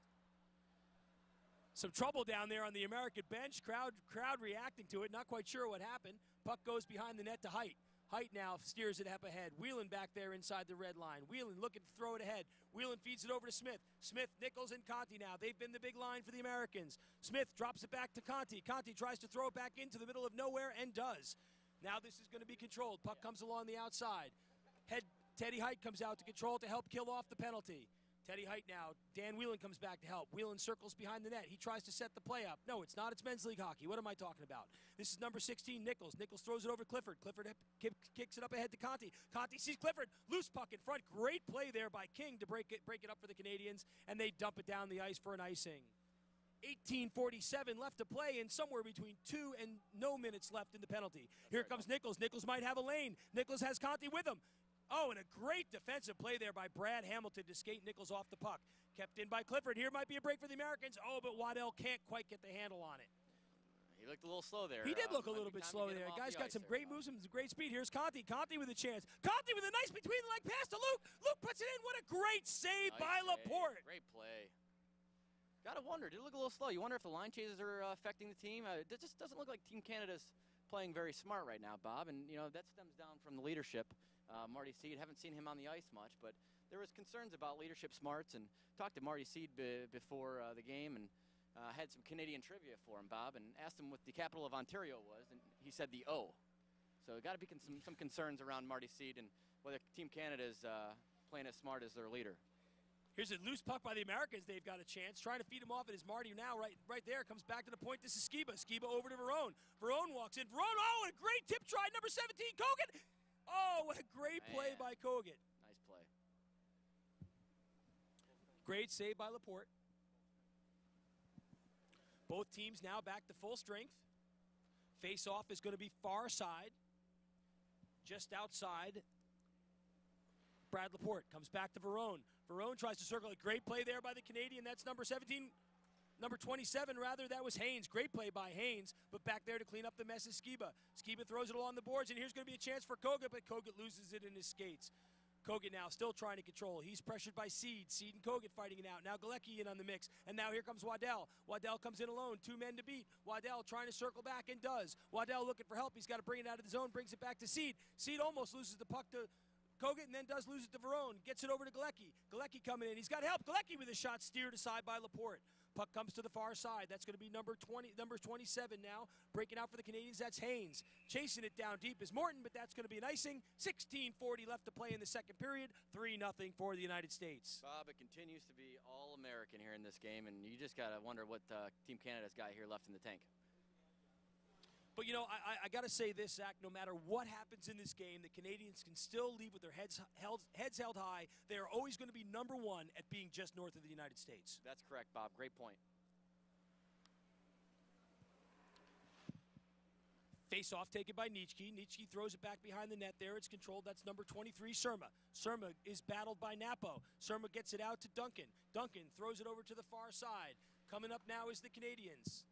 Some trouble down there on the American bench. Crowd reacting to it. Not quite sure what happened. Puck goes behind the net to Height. Height now steers it up ahead. Whelan back there inside the red line. Whelan looking to throw it ahead. Whelan feeds it over to Smith. Smith, Nichols, and Conti now. They've been the big line for the Americans. Smith drops it back to Conti. Conti tries to throw it back into the middle of nowhere and does. Now this is going to be controlled. Puck comes along the outside. Teddy Height comes out to control to help kill off the penalty. Teddy Height now. Dan Whelan comes back to help. Whelan circles behind the net. He tries to set the play up. No, it's not. It's men's league hockey. What am I talking about? This is number 16, Nichols. Nichols throws it over to Clifford. Clifford kicks it up ahead to Conti. Conti sees Clifford. Loose puck in front. Great play there by King to break it up for the Canadians, and they dump it down the ice for an icing. 18:47 left to play, and somewhere between 2 and no minutes left in the penalty. Here comes Nichols. Nichols might have a lane. Nichols has Conti with him. Oh, and a great defensive play there by Brad Hamilton to skate Nichols off the puck. Kept in by Clifford. Here might be a break for the Americans. Oh, but Waddell can't quite get the handle on it. He looked a little slow there. He did look a little bit slow there. Guy's got some great moves and some great speed. Here's Conti. Conti with a chance. Conti with a nice between the leg pass to Luke. Luke puts it in. What a great save by Laporte. Great play. Gotta wonder. Did it look a little slow? You wonder if the line changes are affecting the team. It just doesn't look like Team Canada's playing very smart right now, Bob. And, you know, that stems down from the leadership. Marty Seed, haven't seen him on the ice much, but there was concerns about leadership smarts, and talked to Marty Seed before the game, and had some Canadian trivia for him, Bob, and asked him what the capital of Ontario was, and he said the O. So got to be some concerns around Marty Seed and whether Team Canada is playing as smart as their leader. Here's a loose puck by the Americans. They've got a chance. Trying to feed him off. It is Marty now right there. Comes back to the point. This is Skiba. Skiba over to Verone. Verone walks in. Verone, oh, and a great tip try. Number 17, Kogan. Oh, what a great play by Kogan. Nice play. Great save by Laporte. Both teams now back to full strength. Face-off is going to be far side. Just outside. Brad Laporte comes back to Verone. Verone tries to circle a great play there by the Canadian. That's number 17, number 27 rather. That was Haynes. Great play by Haynes, but back there to clean up the mess is Skiba. Skiba throws it along the boards, and here's going to be a chance for Kogut, but Kogut loses it in his skates. Kogut now still trying to control. He's pressured by Seed. Seed and Kogut fighting it out. Now Galecki in on the mix, and now here comes Waddell. Waddell comes in alone. 2 men to beat. Waddell trying to circle back and does. Waddell looking for help. He's got to bring it out of the zone, brings it back to Seed. Seed almost loses the puck to Kogut and then does lose it to Verone. Gets it over to Galecki. Galecki coming in. He's got help. Galecki with a shot steered aside by Laporte. Puck comes to the far side. That's going to be number 27 now. Breaking out for the Canadians, that's Haynes. Chasing it down deep is Morton, but that's going to be an icing. 16:40 left to play in the second period. 3-0 for the United States. Bob, it continues to be all-American here in this game, and you just got to wonder what Team Canada's got here left in the tank. But, you know, I got to say this, Zach, no matter what happens in this game, the Canadians can still leave with their heads held high. They are always going to be number 1 at being just north of the United States. That's correct, Bob. Great point. Face-off taken by Nitschke. Nitschke throws it back behind the net there. It's controlled. That's number 23, Surma. Surma is battled by Napo. Surma gets it out to Duncan. Duncan throws it over to the far side. Coming up now is the Canadians.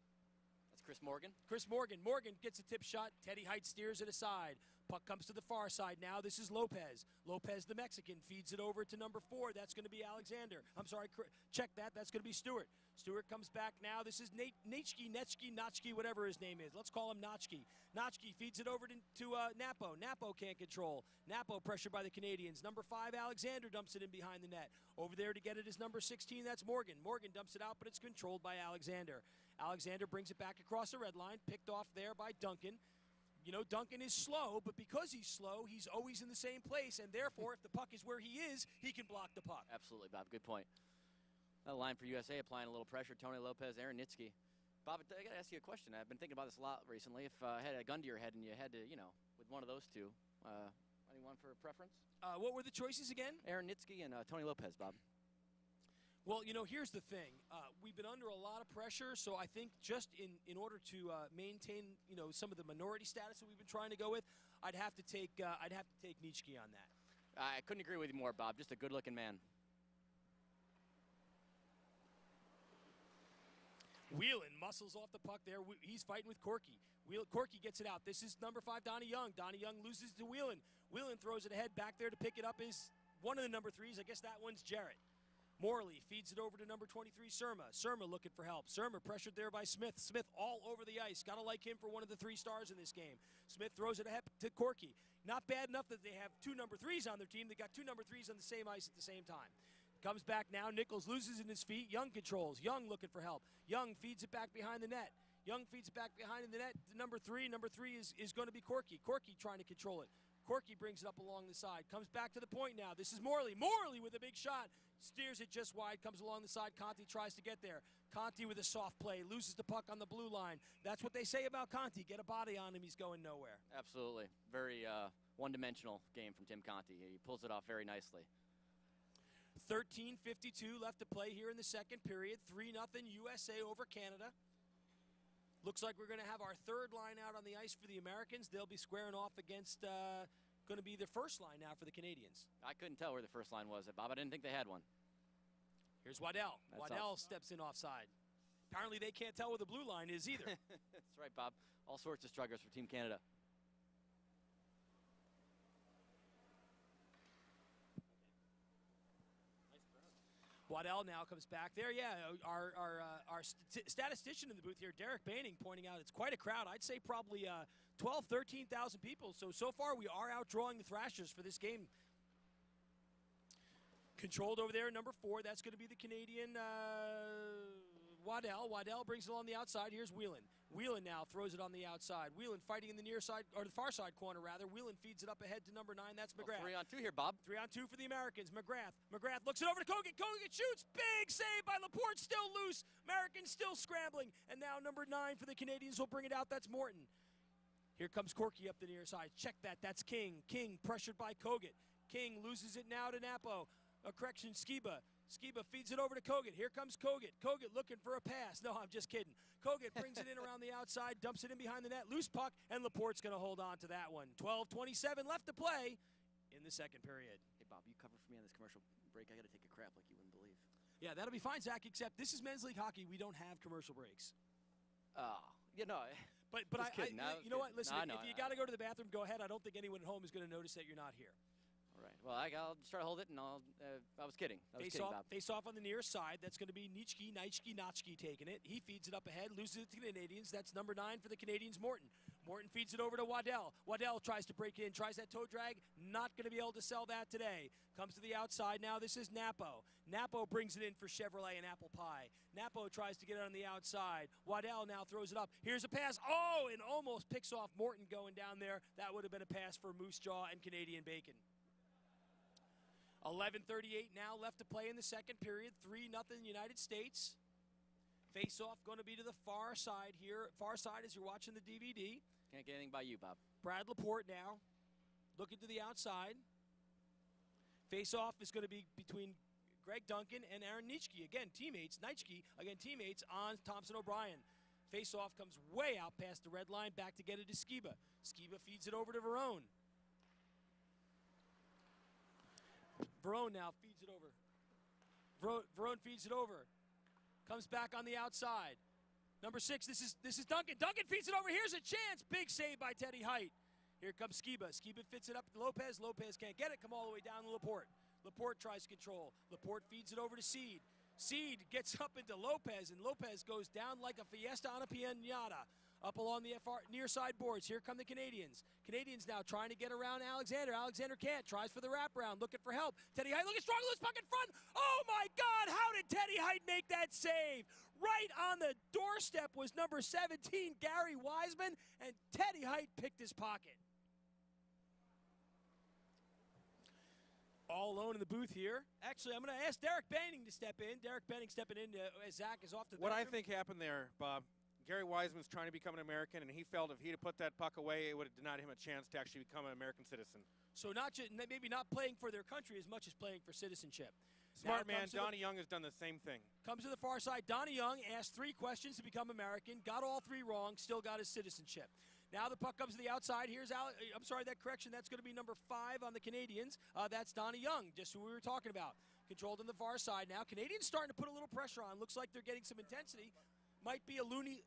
Chris Morgan. Chris Morgan. Morgan gets a tip shot. Teddy Height steers it aside. Puck comes to the far side now. This is Lopez. Lopez, the Mexican, feeds it over to number 4. That's going to be Alexander. I'm sorry, check that. That's going to be Stewart. Stewart comes back now. This is Notchke, whatever his name is. Let's call him Notchke. Notchke feeds it over to Napo. Napo can't control. Napo pressured by the Canadians. Number 5, Alexander dumps it in behind the net. Over there to get it is number 16. That's Morgan. Morgan dumps it out, but it's controlled by Alexander. Alexander brings it back across the red line. Picked off there by Duncan. You know, Duncan is slow, but because he's slow, he's always in the same place, and therefore, if the puck is where he is, he can block the puck. Absolutely, Bob. Good point. That line for USA applying a little pressure. Tony Lopez, Aaron Nitsky. Bob, I got to ask you a question. I've been thinking about this a lot recently. If I had a gun to your head and you had to, you know, with one of those two, anyone for preference? What were the choices again? Aaron Nitsky and Tony Lopez, Bob. Well, you know, here's the thing. We've been under a lot of pressure, so I think just in order to maintain, you know, some of the minority status that we've been trying to go with, I'd have to take Nitschke on that. I couldn't agree with you more, Bob. Just a good-looking man. Whelan muscles off the puck there. He's fighting with Corky. Corky gets it out. This is number 5, Donnie Young. Donnie Young loses to Whelan. Whelan throws it ahead. Back there to pick it up is one of the number 3s. I guess that one's Jarrett. Morley feeds it over to number 23, Surma. Surma looking for help. Surma pressured there by Smith. Smith all over the ice. Got to like him for one of the 3 stars in this game. Smith throws it ahead to Corky. Not bad enough that they have 2 number 3s on their team. They got 2 number 3s on the same ice at the same time. Comes back now. Nichols loses in his feet. Young controls. Young looking for help. Young feeds it back behind the net. Young feeds it back behind the net to number 3. Number 3 is going to be Corky. Corky trying to control it. Corky brings it up along the side. Comes back to the point now. This is Morley. Morley with a big shot. Steers it just wide. Comes along the side. Conti tries to get there. Conti with a soft play. Loses the puck on the blue line. That's what they say about Conti. Get a body on him. He's going nowhere. Absolutely. Very one-dimensional game from Tim Conti. He pulls it off very nicely. 13:52 left to play here in the second period. 3-0 USA over Canada. Looks like we're going to have our 3rd line out on the ice for the Americans. They'll be squaring off against going to be their 1st line now for the Canadians. I couldn't tell where the first line was, Bob. I didn't think they had one. Here's Waddell. Waddell steps in offside. Apparently they can't tell where the blue line is either. That's right, Bob. All sorts of struggles for Team Canada. Waddell now comes back there. Yeah, our statistician in the booth here, Derek Baining, pointing out it's quite a crowd. I'd say probably 12,000, 13,000 people. So far we are outdrawing the Thrashers for this game. Controlled over there, number 4. That's going to be the Canadian Waddell. Waddell brings it along the outside. Here's Whelan. Whelan now throws it on the outside. Whelan fighting in the near side, or the far side corner rather. Whelan feeds it up ahead to number 9. That's McGrath. 3-on-2 here, Bob. 3-on-2 for the Americans. McGrath looks it over to Kogan. Kogan shoots. Big save by Laporte. Still loose. Americans still scrambling. And now number 9 for the Canadians will bring it out. That's Morton. Here comes Corky up the near side. Check that. That's King. King pressured by Kogan. King loses it now to Napo. Correction, Skiba. Skiba feeds it over to Kogan. Here comes Kogan. Kogan looking for a pass. No, I'm just kidding. Kogan brings it in around the outside, dumps it in behind the net. Loose puck, and Laporte's going to hold on to that one. 12:27 left to play in the second period. Hey, Bob, you cover for me on this commercial break. I got to take a crap like you wouldn't believe. Yeah, that'll be fine, Zach, except this is men's league hockey. We don't have commercial breaks. Oh, you know. But you know what? Listen, if you got to go to the bathroom, go ahead. I don't think anyone at home is going to notice that you're not here. All right. Well, I'll just try to hold it, and I was kidding. Bob. Face off on the near side. That's going to be Notchke taking it. He feeds it up ahead, loses it to the Canadians. That's number 9 for the Canadians, Morton. Morton feeds it over to Waddell. Waddell tries to break in, tries that toe drag. Not going to be able to sell that today. Comes to the outside now. This is Napo. Napo brings it in for Chevrolet and Apple Pie. Napo tries to get it on the outside. Waddell now throws it up. Here's a pass. Oh, and almost picks off Morton going down there. That would have been a pass for Moose Jaw and Canadian Bacon. 11:38 now left to play in the second period. 3-0 United States. Face-off going to be to the far side here. Far side as you're watching the DVD. Can't get anything by you, Bob. Brad Laporte now looking to the outside. Face-off is going to be between Greg Duncan and Aaron Nitschke. Again, teammates. Nitschke, again, teammates on Thompson O'Brien. Face-off comes way out past the red line. Back to get it to Skiba. Skiba feeds it over to Verone. Verone now feeds it over. Verone feeds it over. Comes back on the outside. Number 6, this is Duncan. Duncan feeds it over. Here's a chance. Big save by Teddy Height. Here comes Skiba. Skiba fits it up to Lopez. Lopez can't get it. Come all the way down to Laporte. Laporte tries to control. Laporte feeds it over to Seed. Seed gets up into Lopez, and Lopez goes down like a fiesta on a piñata. Up along the near side boards. Here come the Canadians. Canadians now trying to get around Alexander. Alexander can't. Tries for the wraparound. Looking for help. Teddy Height looking strong. Loose puck in front. Oh, my God. How did Teddy Height make that save? Right on the doorstep was number 17, Gary Wiseman, and Teddy Height picked his pocket. All alone in the booth here. Actually, I'm going to ask Derek Benning to step in. Derek Benning stepping in as Zach is off to the What I bathroom. think happened there, Bob, Gary Wiseman's trying to become an American, and he felt if he'd have put that puck away, it would have denied him a chance to actually become an American citizen. So maybe not playing for their country as much as playing for citizenship. Smart Now man, Donnie Young has done the same thing. Comes to the far side. Donnie Young asked 3 questions to become American, got all 3 wrong, still got his citizenship. Now the puck comes to the outside. Here's I'm sorry, that correction. That's going to be number 5 on the Canadians. That's Donnie Young, just who we were talking about. Controlled on the far side now. Canadians starting to put a little pressure on. Looks like they're getting some intensity. Might be a loony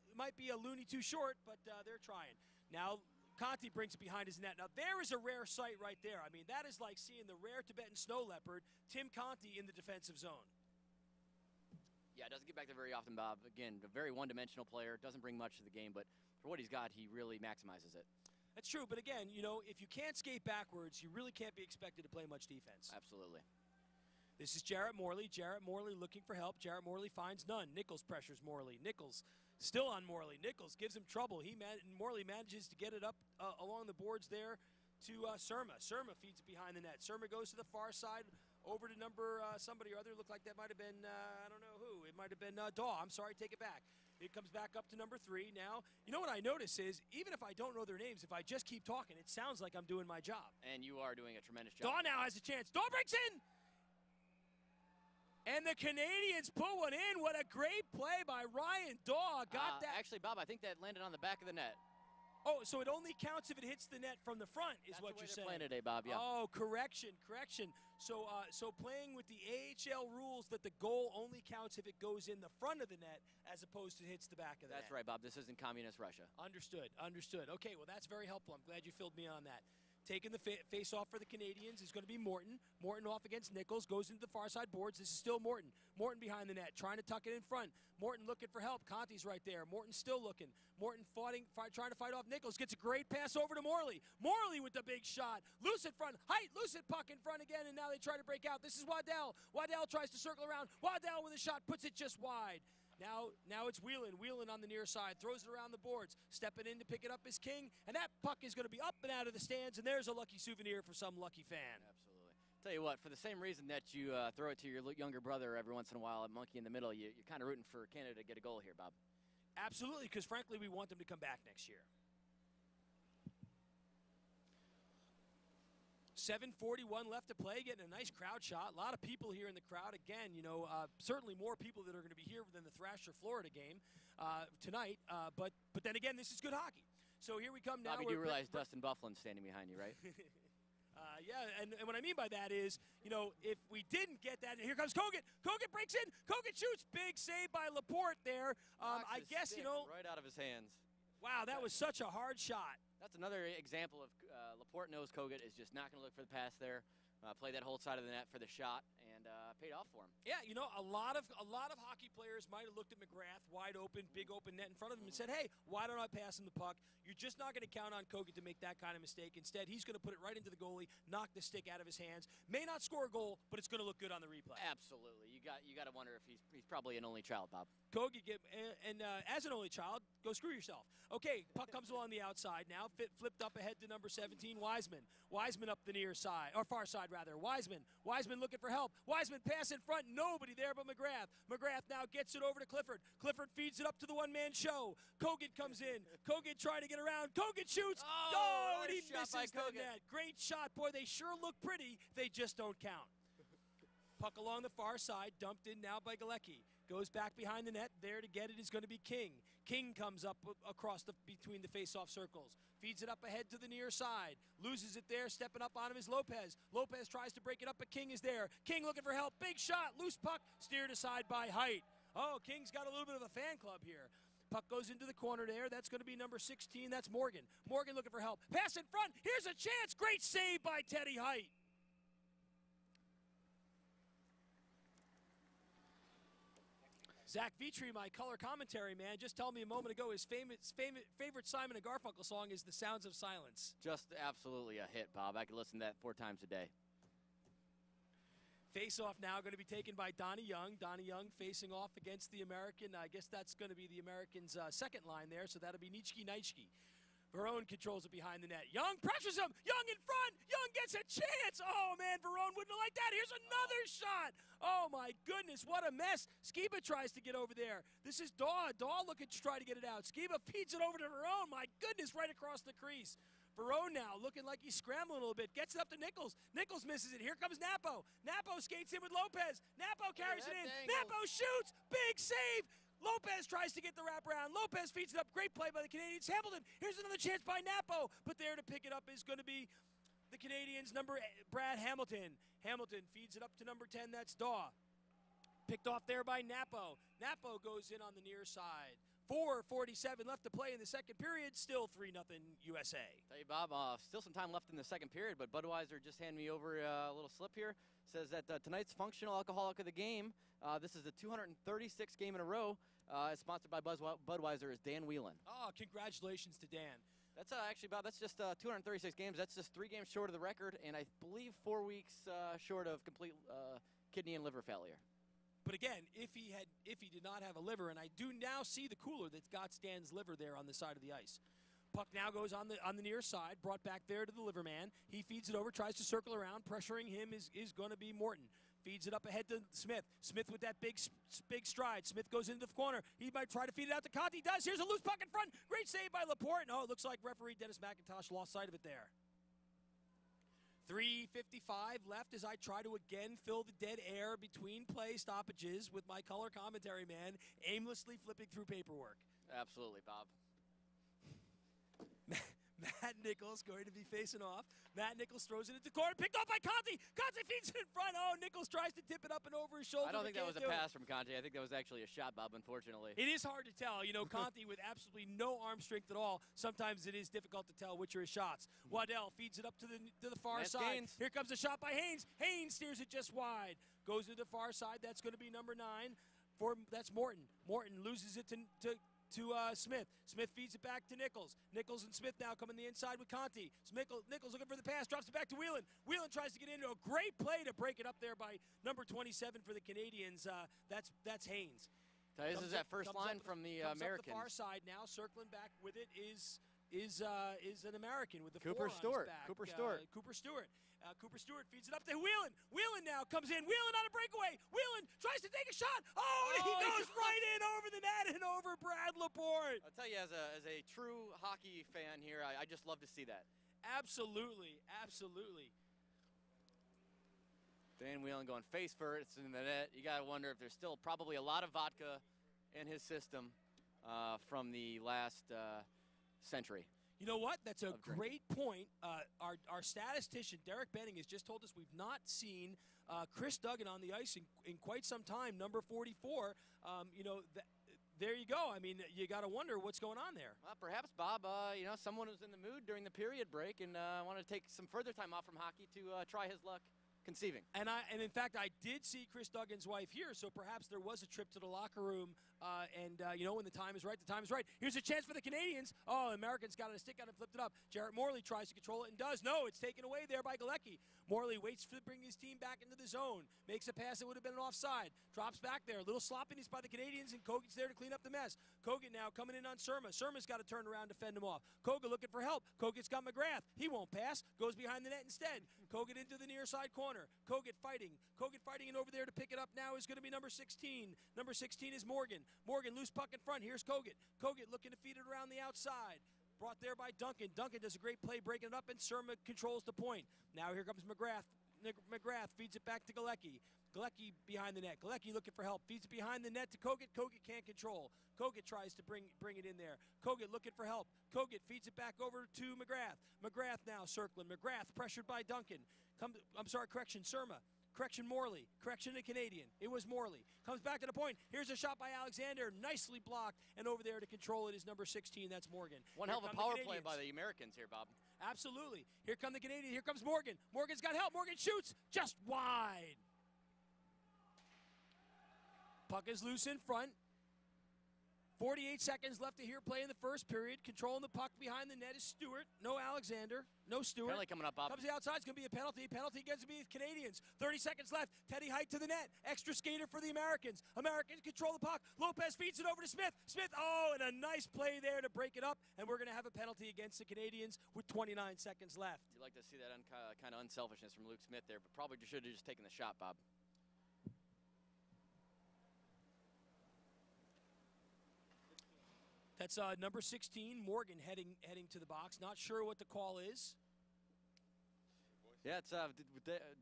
too short, but they're trying. Now Conti brings it behind his net. Now there is a rare sight right there. I mean, that is like seeing the rare Tibetan snow leopard, Tim Conti, in the defensive zone. Yeah, it doesn't get back there very often, Bob. Again, a very one-dimensional player. Doesn't bring much to the game, but for what he's got, he really maximizes it. That's true, but again, you know, if you can't skate backwards, you really can't be expected to play much defense. Absolutely. This is Jarrett Morley. Jarrett Morley looking for help. Jarrett Morley finds none. Nichols pressures Morley. Nichols still on Morley. Nichols gives him trouble. Morley manages to get it up along the boards there to Surma. Surma feeds it behind the net. Surma goes to the far side over to number somebody or other. Looked like that might have been, I don't know who. It might have been Daw. I'm sorry, take it back. It comes back up to number 3. Now, you know what I notice is, even if I don't know their names, if I just keep talking, it sounds like I'm doing my job. And you are doing a tremendous job. Daw now has a chance. Daw breaks in! And the Canadians put one in. What a great play by Ryan Daw. Got that. Actually, Bob, I think that landed on the back of the net. Oh, so it only counts if it hits the net from the front, is That's what the way you're they're saying. playing today, Bob. Yeah. Oh, correction. So playing with the AHL rules that the goal only counts if it goes in the front of the net as opposed to hits the back of the net. That's right, Bob. This isn't communist Russia. Understood. Okay, well, that's very helpful. I'm glad you filled me in on that. Taking the face-off for the Canadians is going to be Morton. Morton off against Nichols, goes into the far side boards. This is still Morton. Morton behind the net, trying to tuck it in front. Morton looking for help. Conti's right there. Morton still looking. Morton trying to fight off Nichols. Gets a great pass over to Morley. Morley with the big shot. Loose in front. Height, loose it puck in front again, and now they try to break out. This is Waddell. Waddell tries to circle around. Waddell with a shot, puts it just wide. Now it's Whelan. Whelan on the near side. Throws it around the boards. Stepping in to pick it up is King. And that puck is going to be up and out of the stands. And there's a lucky souvenir for some lucky fan. Absolutely. Tell you what, for the same reason that you throw it to your younger brother every once in a while, a monkey in the middle, you're kind of rooting for Canada to get a goal here, Bob. Absolutely, because frankly, we want them to come back next year. 7:41 left to play, getting a nice crowd shot. A lot of people here in the crowd. Again, you know, certainly more people that are going to be here than the Thrasher Florida game tonight. But then again, this is good hockey. So here we come now. Bobby, you do realize Dustin Bufflin's standing behind you, right? Yeah, and what I mean by that is, you know, if we didn't get that, here comes Kogan. Kogan breaks in. Kogan shoots. Big save by Laporte there. I guess, you know. Right out of his hands. Wow, that was such a hard shot. That's another example of Laporte knows Kogut is just not going to look for the pass there. Played that whole side of the net for the shot and paid off for him. Yeah, you know, a lot of hockey players might have looked at McGrath, wide open, big open net in front of him, and said, "Hey, why don't I pass him the puck?" You're just not going to count on Kogut to make that kind of mistake. Instead, he's going to put it right into the goalie, knock the stick out of his hands. May not score a goal, but it's going to look good on the replay. Absolutely, you got to wonder if he's probably an only child, Bob. Kogut, as an only child, go screw yourself. Okay, puck comes along the outside now, flipped up ahead to number 17, Wiseman. Wiseman up the near side, or far side rather. Wiseman looking for help. Wiseman pass in front, nobody there but McGrath. McGrath now gets it over to Clifford. Clifford feeds it up to the one-man show. Kogut comes in. Kogut trying to get around. Kogut shoots. Oh, and he nice shot misses by the Kogut. net. Great shot. Boy, they sure look pretty. They just don't count. Puck along the far side, dumped in now by Galecki. Goes back behind the net. There to get it is going to be King. King comes up across between the face-off circles. Feeds it up ahead to the near side. Loses it there. Stepping up on him is Lopez. Lopez tries to break it up, but King is there. King looking for help. Big shot. Loose puck. Steered aside by Height. Oh, King's got a little bit of a fan club here. Puck goes into the corner there. That's going to be number 16. That's Morgan. Morgan looking for help. Pass in front. Here's a chance. Great save by Teddy Height. Zach Vitry, my color commentary man, just told me a moment ago his favorite Simon & Garfunkel song is The Sounds of Silence. Just absolutely a hit, Bob. I could listen to that 4 times a day. Face-off now going to be taken by Donnie Young. Donnie Young facing off against the American. I guess that's going to be the American's second line there, so that'll be Nitschke. Verone controls it behind the net. Young pressures him. Young in front. Young gets a chance. Oh, man, Verone wouldn't have liked that. Here's another shot. Oh, my goodness, what a mess. Skiba tries to get over there. This is Daw. Daw looking to try to get it out. Skiba feeds it over to Verone. My goodness, right across the crease. Verone now looking like he's scrambling a little bit. Gets it up to Nichols. Nichols misses it. Here comes Napo. Napo skates in with Lopez. Napo carries it in. Napo shoots. Big save. Lopez tries to get the wraparound. Lopez feeds it up. Great play by the Canadians. Hamilton, here's another chance by Napo. But there to pick it up is going to be the Canadians' Brad Hamilton. Hamilton feeds it up to number 10. That's Daw. Picked off there by Napo. Napo goes in on the near side. 4:47 left to play in the second period. Still 3-0 USA. Tell you, Bob, still some time left in the second period, but Budweiser just handed me over a little slip here. Says that tonight's functional alcoholic of the game, this is the 236th game in a row, sponsored by Budweiser, is Dan Whelan. Oh, congratulations to Dan. That's actually, Bob, that's just 236 games. That's just 3 games short of the record, and I believe 4 weeks short of complete kidney and liver failure. But again, if he did not have a liver, and I do now see the cooler that's got Stan's liver there on the side of the ice. Puck now goes on the near side, brought back there to the liver man. He feeds it over, tries to circle around. Pressuring him is going to be Morton. Feeds it up ahead to Smith. Smith with that big stride. Smith goes into the corner. He might try to feed it out to Conti. He does. Here's a loose puck in front. Great save by Laporte. Oh, it looks like referee Dennis McIntosh lost sight of it there. 3:55 left as I try to again fill the dead air between play stoppages with my color commentary man aimlessly flipping through paperwork. Absolutely, Bob. Matt Nichols going to be facing off. Matt Nichols throws it into the corner, picked off by Conti. Conti feeds it in front. Oh, Nichols tries to tip it up and over his shoulder. I don't think that was a pass from Conti. I think that was actually a shot, Bob, unfortunately. It is hard to tell. You know, Conti with absolutely no arm strength at all. Sometimes it is difficult to tell which are his shots. Waddell feeds it up to the far side. Gaines. Here comes a shot by Haynes. Haynes steers it just wide. Goes to the far side. That's going to be number 9. That's Morton. Morton loses it to Smith. Smith feeds it back to Nichols. Nichols and Smith now coming the inside with Conti. Nichols looking for the pass, drops it back to Whelan. Whelan tries to get into a great play to break it up there by number 27 for the Canadians. That's Haynes. This is that first line from the Americans. Up the far side now, circling back with it is an American with the Cooper Stewart. Cooper Stewart. Cooper Stewart feeds it up to Whelan. Whelan now comes in. Whelan on a breakaway. Whelan tries to take a shot. Oh, and he goes right in over the net and over Brad Laporte. I'll tell you, as a true hockey fan here, I just love to see that. Absolutely, absolutely. Dan Whelan going face first in the net. You got to wonder if there's still probably a lot of vodka in his system from the last century. You know what? That's a great point. Our statistician, Derek Benning, has just told us we've not seen Chris Duggan on the ice in quite some time, number 44. There you go. I mean, you got to wonder what's going on there. Well, perhaps, Bob, someone was in the mood during the period break and wanted to take some further time off from hockey to try his luck conceiving. And in fact, I did see Chris Duggan's wife here, so perhaps there was a trip to the locker room. When the time is right, the time is right. Here's a chance for the Canadians. Oh, Americans got a stick on it, flipped it up. Jarrett Morley tries to control it and does. No, it's taken away there by Galecki. Morley waits to bring his team back into the zone. Makes a pass that would have been an offside. Drops back there. A little sloppiness by the Canadians, and Kogan's there to clean up the mess. Kogan now coming in on Surma. Surma's got to turn around to fend him off. Kogan looking for help. Kogan's got McGrath. He won't pass. Goes behind the net instead. Kogan into the near side corner. Kogan fighting, and over there to pick it up now is going to be number 16. Number 16 is Morgan. Morgan, loose puck in front. Here's Kogan. Kogan looking to feed it around the outside. Brought there by Duncan. Duncan does a great play breaking it up, and Surma controls the point. Now here comes McGrath. McGrath feeds it back to Galecki. Galecki behind the net. Galecki looking for help. Feeds it behind the net to Kogan. Kogan can't control. Kogan tries to bring it in there. Kogan looking for help. Kogan feeds it back over to McGrath. McGrath now circling. McGrath pressured by Duncan. Surma. correction, Morley. Correction to Canadian. It was Morley. Comes back to the point. Here's a shot by Alexander. Nicely blocked. And over there to control it is number 16. That's Morgan. One Here hell of a come the power play Canadians. by the Americans here, Bob. Absolutely. Here come the Canadians. Here comes Morgan. Morgan's got help. Morgan shoots just wide. Puck is loose in front. 48 seconds left to here play in the first period. Controlling the puck behind the net is Stewart. No Alexander. No Stewart. Penalty coming up, Bob. Comes to the outside. It's going to be a penalty. Penalty gets to be the Canadians. 30 seconds left. Teddy Height to the net. Extra skater for the Americans. Americans control the puck. Lopez feeds it over to Smith. Smith, and a nice play there to break it up. And we're going to have a penalty against the Canadians with 29 seconds left. You'd like to see that kind of unselfishness from Luke Smith there, but probably should have just taken the shot, Bob. That's number 16, Morgan, heading to the box. Not sure what the call is. Yeah, it's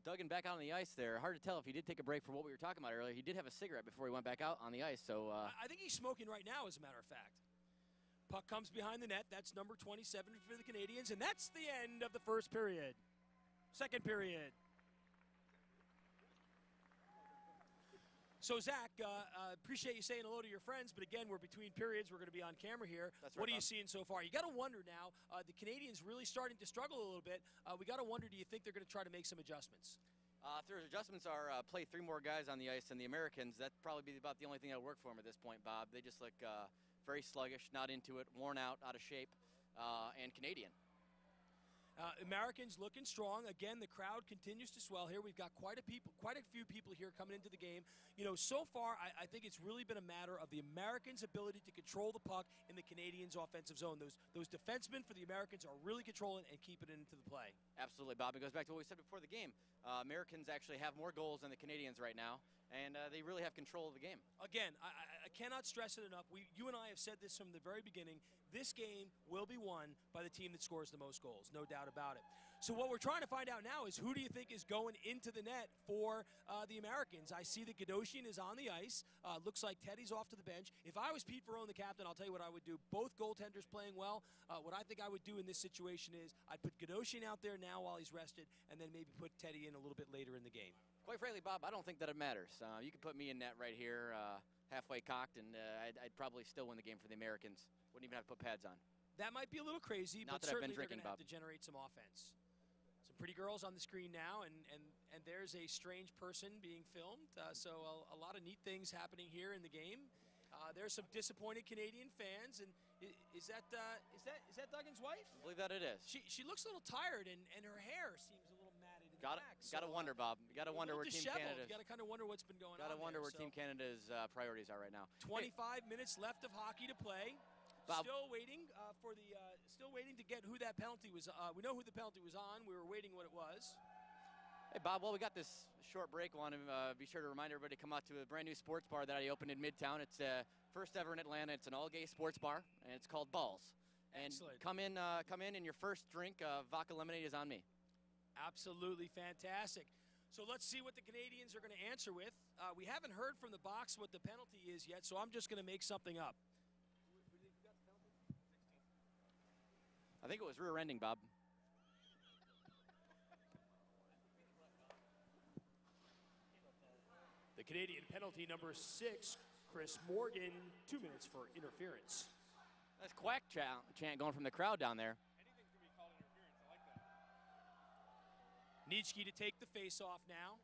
Duggan back out on the ice there. Hard to tell if he did take a break from what we were talking about earlier. He did have a cigarette before he went back out on the ice. So I think he's smoking right now, as a matter of fact. Puck comes behind the net. That's number 27 for the Canadians, and that's the end of the first period. Second period. So, Zach, appreciate you saying hello to your friends, but again, we're between periods. We're going to be on camera here. That's right, What are you Bob. seeing so far? You got to wonder now, the Canadians really starting to struggle a little bit. We got to wonder, do you think they're going to try to make some adjustments? If their adjustments are play 3 more guys on the ice than the Americans, that'd probably be about the only thing that'll work for them at this point, Bob. They just look very sluggish, not into it, worn out, out of shape, and Canadian. Americans looking strong. Again, the crowd continues to swell here. We've got quite a few people here coming into the game. You know, so far, I think it's really been a matter of the Americans' ability to control the puck in the Canadians' offensive zone. Those defensemen for the Americans are really controlling and keeping it into the play. Absolutely, Bob. It goes back to what we said before the game. Americans actually have more goals than the Canadians right now, and they really have control of the game. Again, I cannot stress it enough. You and I have said this from the very beginning. This game will be won by the team that scores the most goals, no doubt about it. So what we're trying to find out now is who do you think is going into the net for the Americans? I see that Gadoshian is on the ice. Looks like Teddy's off to the bench. If I was Pete Ferrone, the captain, I'll tell you what I would do. Both goaltenders playing well. What I think I would do in this situation is I'd put Gadoshian out there now while he's rested, and then maybe put Teddy in a little bit later in the game. Quite frankly, Bob, I don't think that it matters. You could put me in net right here, halfway cocked, and I'd probably still win the game for the Americans. Wouldn't even have to put pads on. That might be a little crazy, Not but that I've been certainly they're drinking, going to have Bob. to generate some offense. Some pretty girls on the screen now, and there's a strange person being filmed. So a lot of neat things happening here in the game. There's some disappointed Canadian fans, and is that Duggan's wife? I believe that it is. She looks a little tired, and her hair seems a little matted in the back. Gotta wonder, Bob. You gotta wonder where Team Canada. You gotta kind of wonder what's been going on. Gotta wonder there. where Team Canada's priorities are right now. 25 minutes left of hockey to play. Bob. Still waiting still waiting to get who that penalty was. We know who the penalty was on. We were waiting what it was. Hey, Bob, well, we got this short break. Want to be sure to remind everybody to come out to a brand new sports bar that I opened in Midtown. It's first ever in Atlanta. It's an all-gay sports bar, and it's called Balls. And Excellent. come in, and your first drink, vodka lemonade, is on me. Absolutely fantastic. So let's see what the Canadians are going to answer with. We haven't heard from the box what the penalty is yet, so I'm just going to make something up. I think it was rear-ending, Bob. The Canadian penalty number 6, Chris Morgan, 2 minutes for interference. That's quack chant going from the crowd down there. Anything's going to be called interference. I like that. Nitschke to take the face-off now.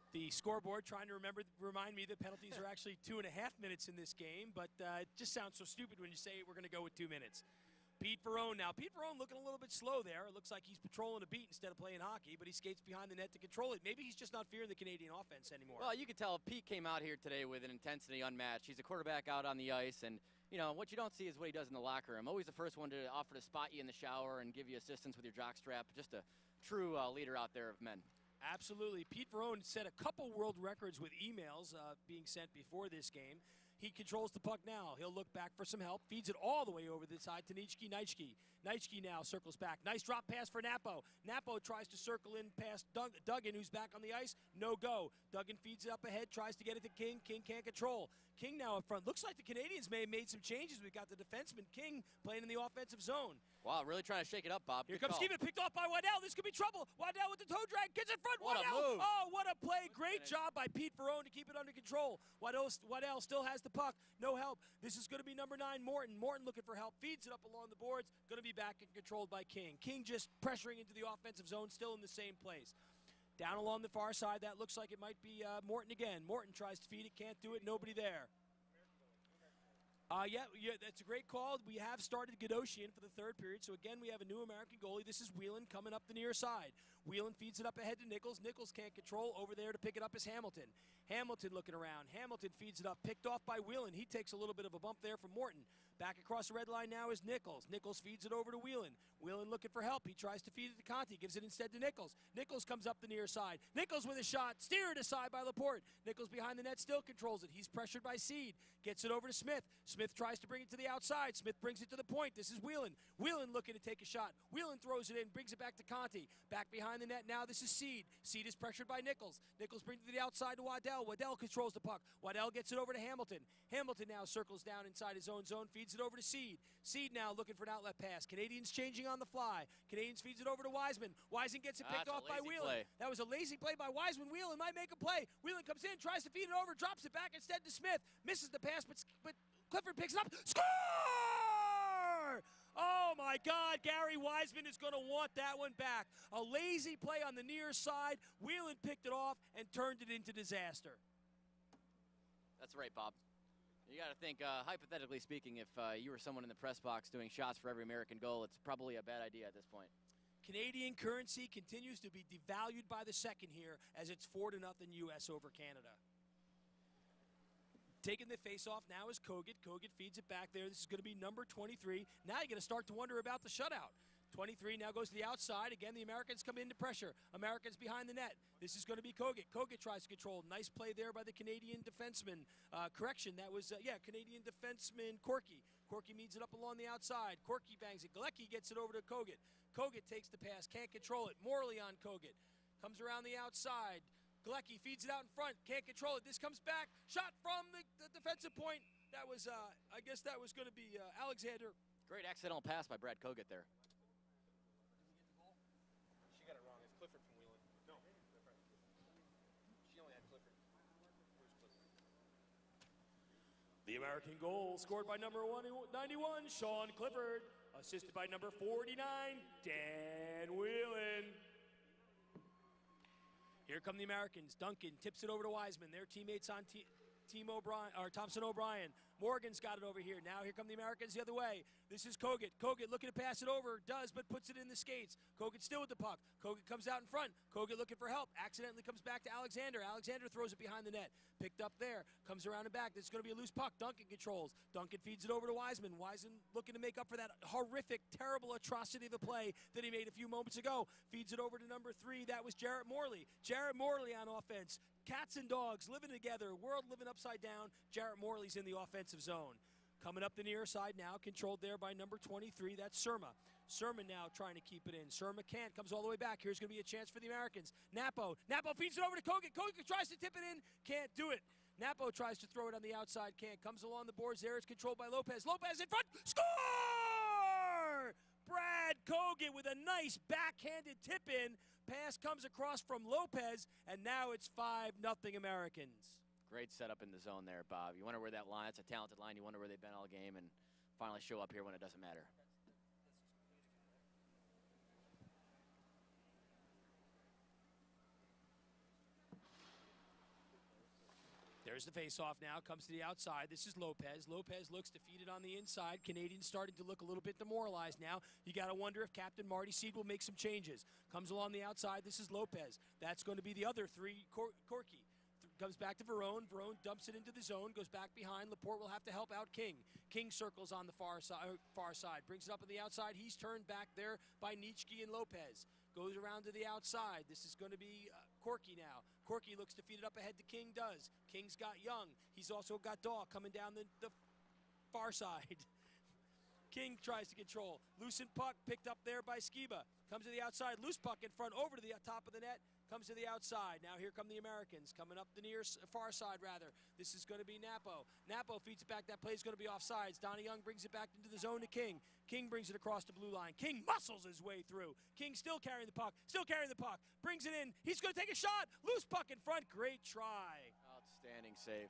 The scoreboard trying to remind me that penalties are actually 2.5 minutes in this game, but it just sounds so stupid when you say we're going to go with 2 minutes. Pete Ferrone now. Pete Ferrone looking a little bit slow there. It looks like he's patrolling a beat instead of playing hockey, but he skates behind the net to control it. Maybe he's just not fearing the Canadian offense anymore. Well, you could tell Pete came out here today with an intensity unmatched. He's a quarterback out on the ice, and you know what you don't see is what he does in the locker room. Always the first one to offer to spot you in the shower and give you assistance with your jockstrap. Just a true leader out there of men. Absolutely. Pete Ferrone set a couple world records with emails being sent before this game. He controls the puck now. He'll look back for some help. Feeds it all the way over the side to Nitschke. Nitschke now circles back. Nice drop pass for Napo. Napo tries to circle in past Duggan, who's back on the ice. No go. Duggan feeds it up ahead, tries to get it to King. King can't control. King now up front. Looks like the Canadians may have made some changes. We've got the defenseman, King, playing in the offensive zone. Wow, really trying to shake it up, Bob. Here Good comes call. Steven, picked off by Waddell. This could be trouble. Waddell with the toe drag, gets in front. What a Waddell. move. Oh, what a play. Great job by Pete Ferrone to keep it under control. Waddell still has the puck. No help. This is going to be number 9, Morton. Morton looking for help. Feeds it up along the boards. Going to be back and controlled by King. King just pressuring into the offensive zone, still in the same place. Down along the far side, that looks like it might be Morton again. Morton tries to feed it, can't do it. Nobody there. Yeah, that's a great call. We have started Gadoshian for the third period. So, again, we have a new American goalie. This is Whelan coming up the near side. Whelan feeds it up ahead to Nichols. Nichols can't control. Over there to pick it up is Hamilton. Hamilton looking around. Hamilton feeds it up. Picked off by Whelan. He takes a little bit of a bump there from Morton. Back across the red line now is Nichols. Nichols feeds it over to Whelan. Whelan looking for help. He tries to feed it to Conti. Gives it instead to Nichols. Nichols comes up the near side. Nichols with a shot. Steered aside by Laporte. Nichols behind the net still controls it. He's pressured by Seed. Gets it over to Smith. Smith tries to bring it to the outside. Smith brings it to the point. This is Whelan. Whelan looking to take a shot. Whelan throws it in. Brings it back to Conti. Back behind the net now. This is Seed. Seed is pressured by Nichols. Nichols brings it to the outside to Waddell. Waddell controls the puck. Waddell gets it over to Hamilton. Hamilton now circles down inside his own zone. Feeds it over to Seed. Seed now looking for an outlet pass. Canadians changing on the fly. Canadians feeds it over to Wiseman. Wiseman gets it picked off by Whelan. That was a lazy play by Wiseman. Whelan might make a play. Whelan comes in, tries to feed it over, drops it back instead to Smith. Misses the pass, but Clifford picks it up. Score! Oh, my God. Gary Wiseman is going to want that one back. A lazy play on the near side. Whelan picked it off and turned it into disaster. That's right, Bob. You got to think, hypothetically speaking, if you were someone in the press box doing shots for every American goal, it's probably a bad idea at this point. Canadian currency continues to be devalued by the second here as it's 4-0 U.S. over Canada. Taking the face-off now is Kogut. Kogut feeds it back there. This is going to be number 23. Now you're going to start to wonder about the shutout. 23 now goes to the outside. Again, the Americans come into pressure. Americans behind the net. This is going to be Kogut. Kogut tries to control. Nice play there by the Canadian defenseman. That was, Canadian defenseman Corky. Corky meets it up along the outside. Corky bangs it. Galecki gets it over to Kogut. Kogut takes the pass. Can't control it. Morley on Kogut. Comes around the outside. Galecki feeds it out in front. Can't control it. This comes back. Shot from the defensive point. That was, I guess that was going to be Alexander. Great accidental pass by Brad Kogut there. She got it wrong. It's Clifford from Whelan. No, Clifford. She only had Clifford. Where's Clifford? The American goal scored by number 91, Sean Clifford. Assisted by number 49, Dan Whelan. Here come the Americans. Duncan tips it over to Wiseman. Their teammates on Thompson O'Brien. Morgan's got it over here. Now here come the Americans the other way. This is Kogut. Kogut looking to pass it over. Does, but puts it in the skates. Kogut still with the puck. Kogut comes out in front. Kogut looking for help. Accidentally comes back to Alexander. Alexander throws it behind the net. Picked up there. Comes around and back. This is going to be a loose puck. Duncan controls. Duncan feeds it over to Wiseman. Wiseman looking to make up for that horrific, terrible atrocity of the play that he made a few moments ago. Feeds it over to number 3. That was Jarrett Morley. Jarrett Morley on offense. Cats and dogs living together. World living upside down. Jarrett Morley's in the offensive zone. Coming up the near side now, controlled there by number 23. That's Surma. Surma now trying to keep it in. Surma can't. Comes all the way back. Here's going to be a chance for the Americans. Napo feeds it over to Kogut. Kogut tries to tip it in. Can't do it. Napo tries to throw it on the outside. Can't. Comes along the boards there. It's controlled by Lopez. Lopez in front. Score! Brad Kogut with a nice backhanded tip in. Pass comes across from Lopez, and now it's 5-0 Americans. Great setup in the zone there, Bob. You wonder where that line, it's a talented line. You wonder where they've been all game and finally show up here when it doesn't matter. There's the face-off now. Comes to the outside. This is Lopez. Lopez looks to feed it on the inside. Canadians starting to look a little bit demoralized now. You got to wonder if Captain Marty Seed will make some changes. Comes along the outside. This is Lopez. That's going to be the other 3, Corky. comes back to Verone. Verone dumps it into the zone, goes back behind. Laporte will have to help out King. King circles on the far side, brings it up on the outside. He's turned back there by Nitschke and Lopez. Goes around to the outside. This is going to be Corky now. Corky looks to feed it up ahead to King does. King's got Young. He's also got Daw coming down the far side. King tries to control. Loosened puck picked up there by Skiba. Comes to the outside. Loose puck in front over to the top of the net. Comes to the outside. Now here come the Americans. Coming up the far side, rather. This is going to be Napo. Napo feeds it back. That play is going to be offsides. Donnie Young brings it back into the zone to King. King brings it across the blue line. King muscles his way through. King still carrying the puck. Still carrying the puck. Brings it in. He's going to take a shot. Loose puck in front. Great try. Outstanding save.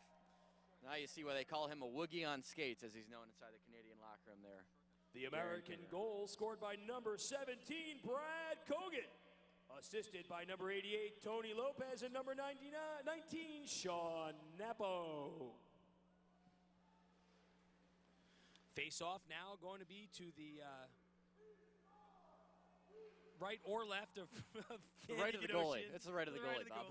Now you see why they call him a woogie on skates, as he's known inside the Canadian locker room there. The American goal scored by number 17, Brad Kogan. Assisted by number 88, Tony Lopez, and number 19, Sean Napo. Face-off now going to be to the right or left of right of the goalie. It's the right of the goalie, Bob.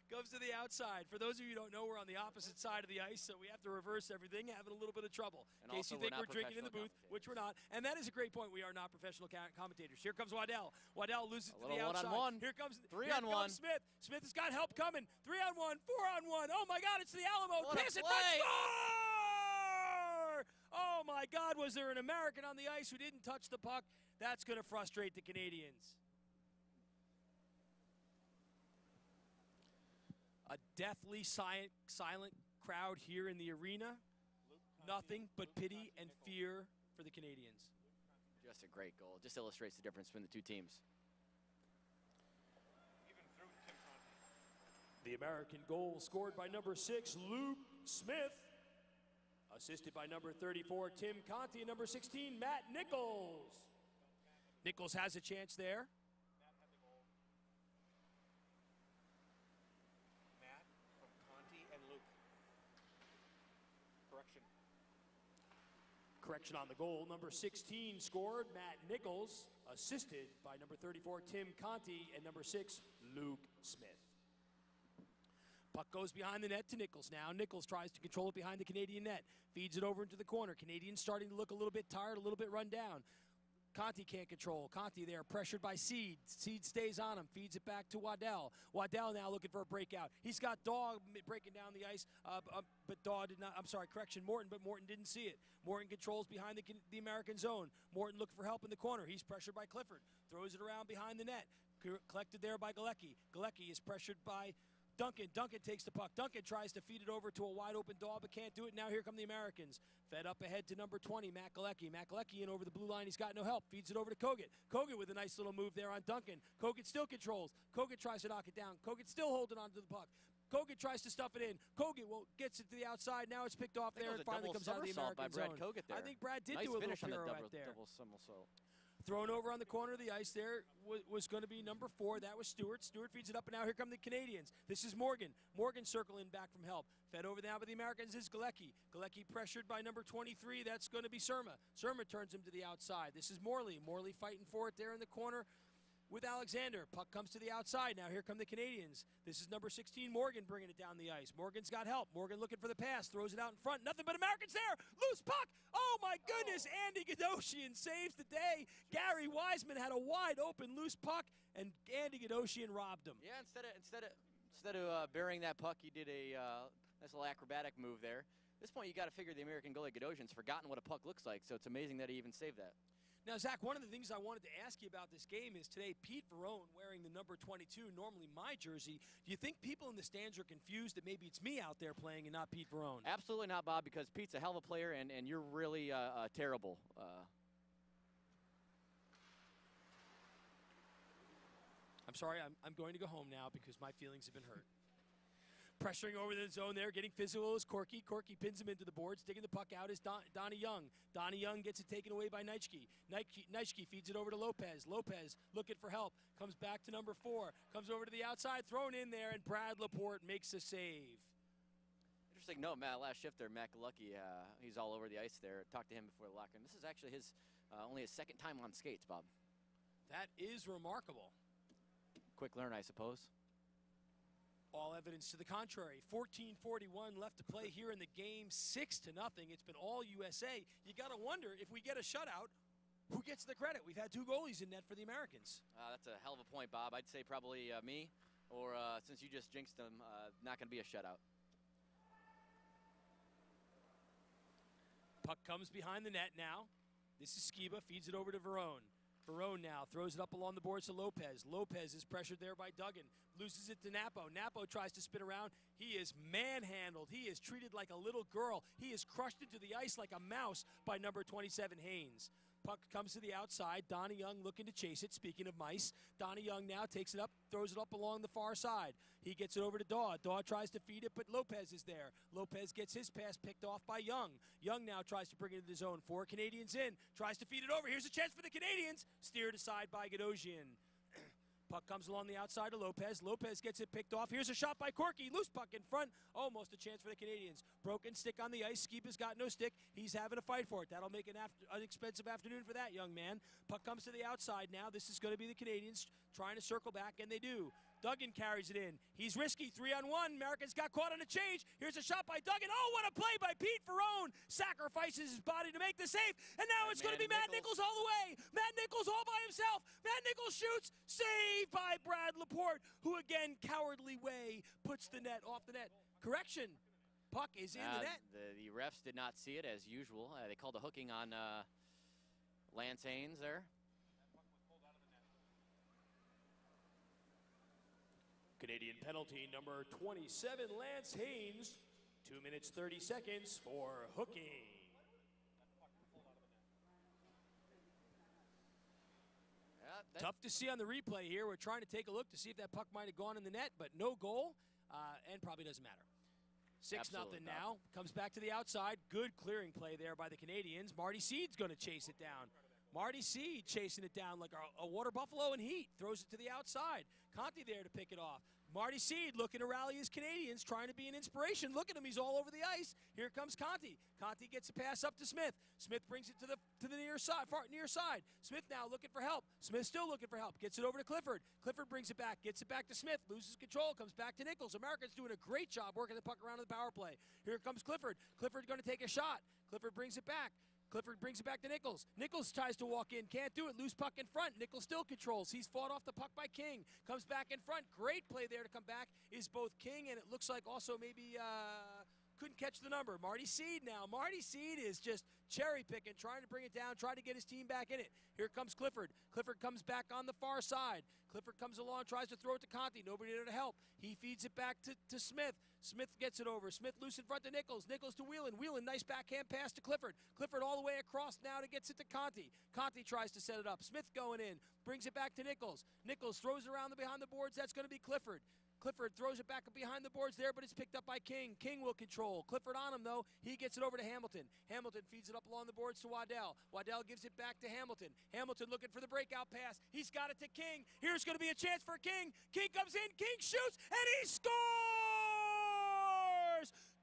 Comes to the outside. For those of you who don't know, we're on the opposite side of the ice, so we have to reverse everything, having a little bit of trouble. And in case you think we're drinking in the booth, which we're not. And that is a great point. We are not professional commentators. Here comes Waddell. Waddell loses to the outside. One-on-one. Here comes 3-on-1. Smith. Smith has got help coming. 3-on-1, 4-on-1. Oh, my God, it's the Alamo. What a Kiss it, play. score! Oh, my God, was there an American on the ice who didn't touch the puck? That's going to frustrate the Canadians. A deathly silent crowd here in the arena. Nothing but pity and fear for the Canadians. Just a great goal. Just illustrates the difference between the two teams. The American goal scored by number 6, Luke Smith. Assisted by number 34, Tim Conti, and number 16, Matt Nichols. Nichols has a chance there. Correction on the goal. Number 16 scored, Matt Nichols, assisted by number 34, Tim Conti, and number 6, Luke Smith. Puck goes behind the net to Nichols now. Nichols tries to control it behind the Canadian net. Feeds it over into the corner. Canadians starting to look a little bit tired, a little bit run down. Conti can't control. Conti there, pressured by Seed. Seed stays on him, feeds it back to Waddell. Waddell now looking for a breakout. He's got Daw breaking down the ice, but Daw did not, Morton, but Morton didn't see it. Morton controls behind the American zone. Morton looking for help in the corner. He's pressured by Clifford. Throws it around behind the net. Collected there by Galecki. Galecki is pressured by Duncan. Duncan takes the puck. Duncan tries to feed it over to a wide-open Daw, but can't do it. Now here come the Americans. Fed up ahead to number 20, Matt Galecki. Matt Galecki in over the blue line. He's got no help. Feeds it over to Kogan. Kogan with a nice little move there on Duncan. Kogan still controls. Kogan tries to knock it down. Kogan still holding on to the puck. Kogan tries to stuff it in. Kogan gets it to the outside. Now it's picked off there and finally comes out of the American zone. I think Brad did do a little pirouette there. Double somersault. Thrown over on the corner of the ice there was going to be number 4. That was Stewart. Stewart feeds it up, and now here come the Canadians. This is Morgan. Morgan circling back from help. Fed over now by the Americans is Galecki. Galecki pressured by number 23. That's going to be Surma. Surma turns him to the outside. This is Morley. Morley fighting for it there in the corner with Alexander. Puck comes to the outside. Now here come the Canadians. This is number 16, Morgan, bringing it down the ice. Morgan's got help. Morgan looking for the pass. Throws it out in front. Nothing but Americans there. Loose puck. Oh, my goodness. Andy Gadoshian saves the day. Gary Wiseman had a wide open loose puck, and Andy Gadoshian robbed him. Yeah, instead of burying that puck, he did a nice little acrobatic move there. At this point, you got to figure the American goalie Gadoshian's forgotten what a puck looks like, so it's amazing that he even saved that. Now, Zach, one of the things I wanted to ask you about this game is today Pete Verone wearing the number 22, normally my jersey. Do you think people in the stands are confused that maybe it's me out there playing and not Pete Verone? Absolutely not, Bob, because Pete's a hell of a player, and you're really terrible. I'm sorry, I'm going to go home now because my feelings have been hurt. Pressuring over the zone there, getting physical is Corky. Corky pins him into the boards. Digging the puck out is Donnie Young. Donnie Young gets it taken away by Nitschke. Nitschke feeds it over to Lopez. Lopez looking for help. Comes back to number 4. Comes over to the outside, thrown in there, and Brad Laporte makes a save. Interesting note, Matt, last shift there, Matt Galecki, he's all over the ice there. Talked to him before the locker room. This is actually his only his second time on skates, Bob. That is remarkable. Quick learn, I suppose. All evidence to the contrary. 14:41 left to play here in the game, 6-0. It's been all USA. You got to wonder, if we get a shutout, who gets the credit? We've had 2 goalies in net for the Americans. That's a hell of a point, Bob. I'd say probably me, or since you just jinxed them, not going to be a shutout. Puck comes behind the net now. This is Skiba, feeds it over to Verone. Verone now throws it up along the boards to Lopez. Lopez is pressured there by Duggan. Loses it to Napo. Napo tries to spin around. He is manhandled. He is treated like a little girl. He is crushed into the ice like a mouse by number 27, Haynes. Puck comes to the outside. Donnie Young looking to chase it. Speaking of mice, Donnie Young now takes it up, throws it up along the far side. He gets it over to Daw. Daw tries to feed it, but Lopez is there. Lopez gets his pass picked off by Young. Young now tries to bring it into the zone. 4 Canadians in. Tries to feed it over. Here's a chance for the Canadians. Steered aside by Gadosian. Puck comes along the outside of Lopez. Lopez gets it picked off. Here's a shot by Corky. Loose puck in front. Almost a chance for the Canadians. Broken stick on the ice. Skiba's got no stick. He's having a fight for it. That'll make an expensive afternoon for that young man. Puck comes to the outside now. This is going to be the Canadians trying to circle back, and they do. Duggan carries it in. He's risky. 3-on-1. Americans got caught on a change. Here's a shot by Duggan. Oh, what a play by Pete Verone. Sacrifices his body to make the save. And now it's going to be Matt Nichols all the way. Matt Nichols all by himself. Matt Nichols shoots. Saved by Brad Laporte, who again, cowardly way, puts the net off the net. Correction. Puck is in the net. The refs did not see it as usual. They called a hooking on Lance Haynes there. Canadian penalty number 27, Lance Haynes. 2 minutes, 30 seconds for hooking. Tough to see on the replay here. We're trying to take a look to see if that puck might have gone in the net, but no goal, and probably doesn't matter. 6-0 now. Comes back to the outside. Good clearing play there by the Canadians. Marty Seed's going to chase it down. Marty Seed chasing it down like a water buffalo in heat. Throws it to the outside. Conti there to pick it off. Marty Seed looking to rally his Canadians, trying to be an inspiration. Look at him, he's all over the ice. Here comes Conti. Conti gets a pass up to Smith. Smith brings it to the near side, far near side. Smith now looking for help. Smith still looking for help. Gets it over to Clifford. Clifford brings it back, gets it back to Smith, loses control, comes back to Nichols. Americans doing a great job working the puck around in the power play. Here comes Clifford. Clifford going to take a shot. Clifford brings it back. Clifford brings it back to Nichols. Nichols tries to walk in, can't do it. Loose puck in front. Nichols still controls. He's fought off the puck by King. Comes back in front. Great play there to come back is both King and it looks like also maybe couldn't catch the number. Marty Seed now. Marty Seed is just cherry picking, trying to bring it down, trying to get his team back in it. Here comes Clifford. Clifford comes back on the far side. Clifford comes along, tries to throw it to Conti. Nobody there to help. He feeds it back to Smith. Smith gets it over. Smith loose in front to Nichols. Nichols to Whelan. Whelan, nice backhand pass to Clifford. Clifford all the way across now to gets it to Conti. Conti tries to set it up. Smith going in. Brings it back to Nichols. Nichols throws it around behind the boards. That's going to be Clifford. Clifford throws it back behind the boards there, but it's picked up by King. King will control. Clifford on him, though. He gets it over to Hamilton. Hamilton feeds it up along the boards to Waddell. Waddell gives it back to Hamilton. Hamilton looking for the breakout pass. He's got it to King. Here's going to be a chance for King. King comes in. King shoots, and he scores!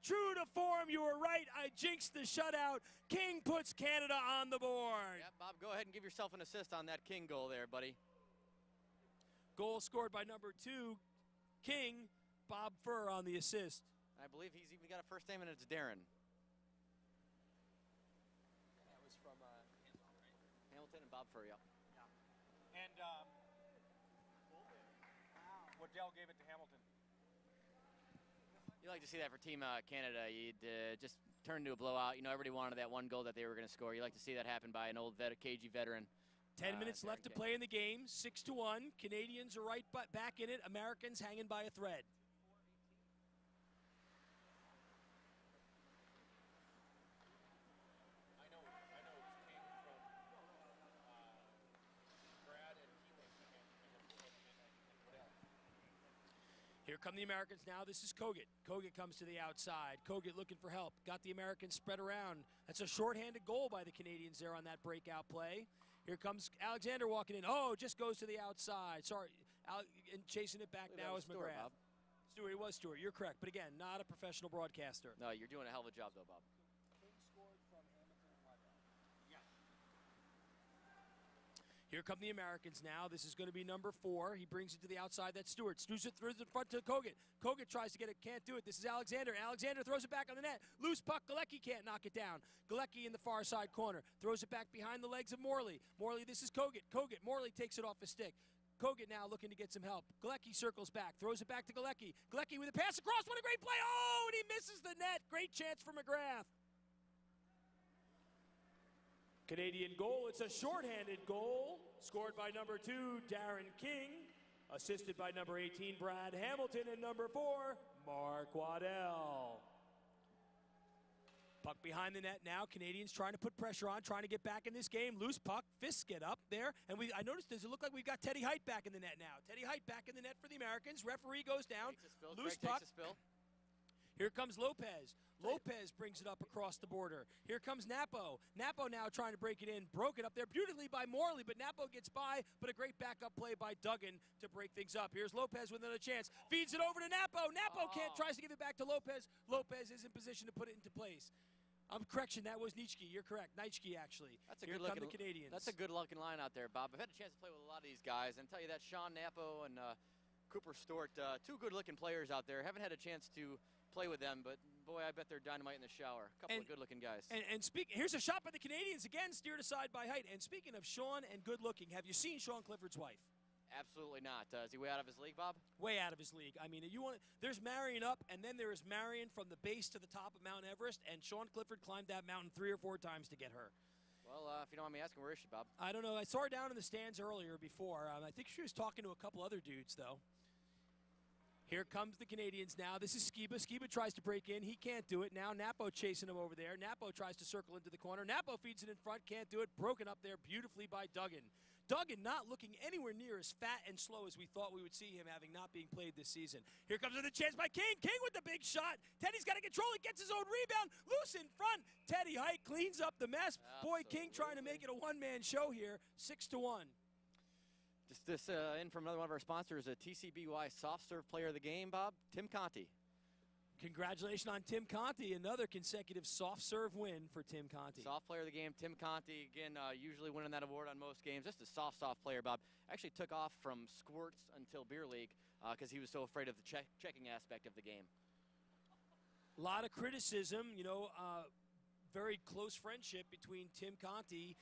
True to form, you were right. I jinxed the shutout. King puts Canada on the board. Yeah, Bob, go ahead and give yourself an assist on that King goal there, buddy. Goal scored by number 2. King, Bob Furr on the assist. I believe he's even got a first name, and it's Darren. That was from Hamilton and Bob Furr, yep. And Waddell gave it to Hamilton. You like to see that for Team Canada. You'd just turn into a blowout. You know, everybody wanted that one goal that they were going to score. You like to see that happen by an old cagey veteran. 10 minutes left to play in the game. 6-1. Canadians are right back in it. Americans hanging by a thread. I know it was King from Brad and Waddell. Here come the Americans now. This is Kogut. Kogut comes to the outside. Kogut looking for help. Got the Americans spread around. That's a shorthanded goal by the Canadians there on that breakout play. Here comes Alexander walking in. Oh, just goes to the outside. Sorry. And chasing it back now is McGrath. Stewart, it was Stewart. You're correct. But again, not a professional broadcaster. No, you're doing a hell of a job, though, Bob. King scored from Hamilton and Waddell. Yes. Here come the Americans now. This is going to be number 4. He brings it to the outside. That's Stewart. Stewart throws it in front to Kogut. Kogut tries to get it. Can't do it. This is Alexander. Alexander throws it back on the net. Loose puck. Galecki can't knock it down. Galecki in the far side corner. Throws it back behind the legs of Morley. Morley, this is Kogut. Kogut. Morley takes it off his stick. Kogut now looking to get some help. Galecki circles back. Throws it back to Galecki. Galecki with a pass across. What a great play. Oh, and he misses the net. Great chance for McGrath. Canadian goal. It's a shorthanded goal. Scored by number 2, Darren King. Assisted by number 18, Brad Hamilton. And number 4, Mark Waddell. Puck behind the net now. Canadians trying to put pressure on, trying to get back in this game. Loose puck. Fists get up there. And I noticed, does it look like we've got Teddy Height back in the net now? Teddy Height back in the net for the Americans. Referee goes down. Loose puck. Here comes Lopez. Lopez brings it up across the border. Here comes Napo. Napo now trying to break it in. Broke it up there beautifully by Morley, but Napo gets by, but a great backup play by Duggan to break things up. Here's Lopez with another chance. Feeds it over to Napo. Napo tries to give it back to Lopez. Lopez is in position to put it into place. Correction, that was Nitschke. You're correct. Nitschke, actually. That's a Here good come looking, the Canadians. That's a good-looking line out there, Bob. I've had a chance to play with a lot of these guys, and tell you that Sean Napo and Cooper Stewart, 2 good-looking players out there. Haven't had a chance to play with them, but boy, I bet they're dynamite in the shower. A couple of good-looking guys. And here's a shot by the Canadians again, steered aside by Height. And speaking of Sean and good-looking, have you seen Sean Clifford's wife? Absolutely not. Is he way out of his league, Bob? Way out of his league. I mean, there's Marion up, and then there is Marion from the base to the top of Mount Everest, and Sean Clifford climbed that mountain 3 or 4 times to get her. Well, if you don't mind me asking, where is she, Bob? I don't know. I saw her down in the stands earlier before. I think she was talking to a couple other dudes, though. Here comes the Canadians now. This is Skiba. Skiba tries to break in. He can't do it. Now Napo chasing him over there. Napo tries to circle into the corner. Napo feeds it in front. Can't do it. Broken up there beautifully by Duggan. Duggan not looking anywhere near as fat and slow as we thought we would see him, having not being played this season. Here comes another chance by King. King with the big shot. Teddy's got to control it. Gets his own rebound. Loose in front. Teddy Height cleans up the mess. Boy, King trying to make it a one-man show here. 6-1. Just this in from another one of our sponsors, a TCBY Soft Serve Player of the Game, Bob, Tim Conti. Congratulations on Tim Conti, another consecutive soft serve win for Tim Conti. Soft Player of the Game, Tim Conti, again, usually winning that award on most games. Just a soft player, Bob. Actually took off from squirts until beer league because he was so afraid of the checking aspect of the game. A lot of criticism, very close friendship between Tim Conti,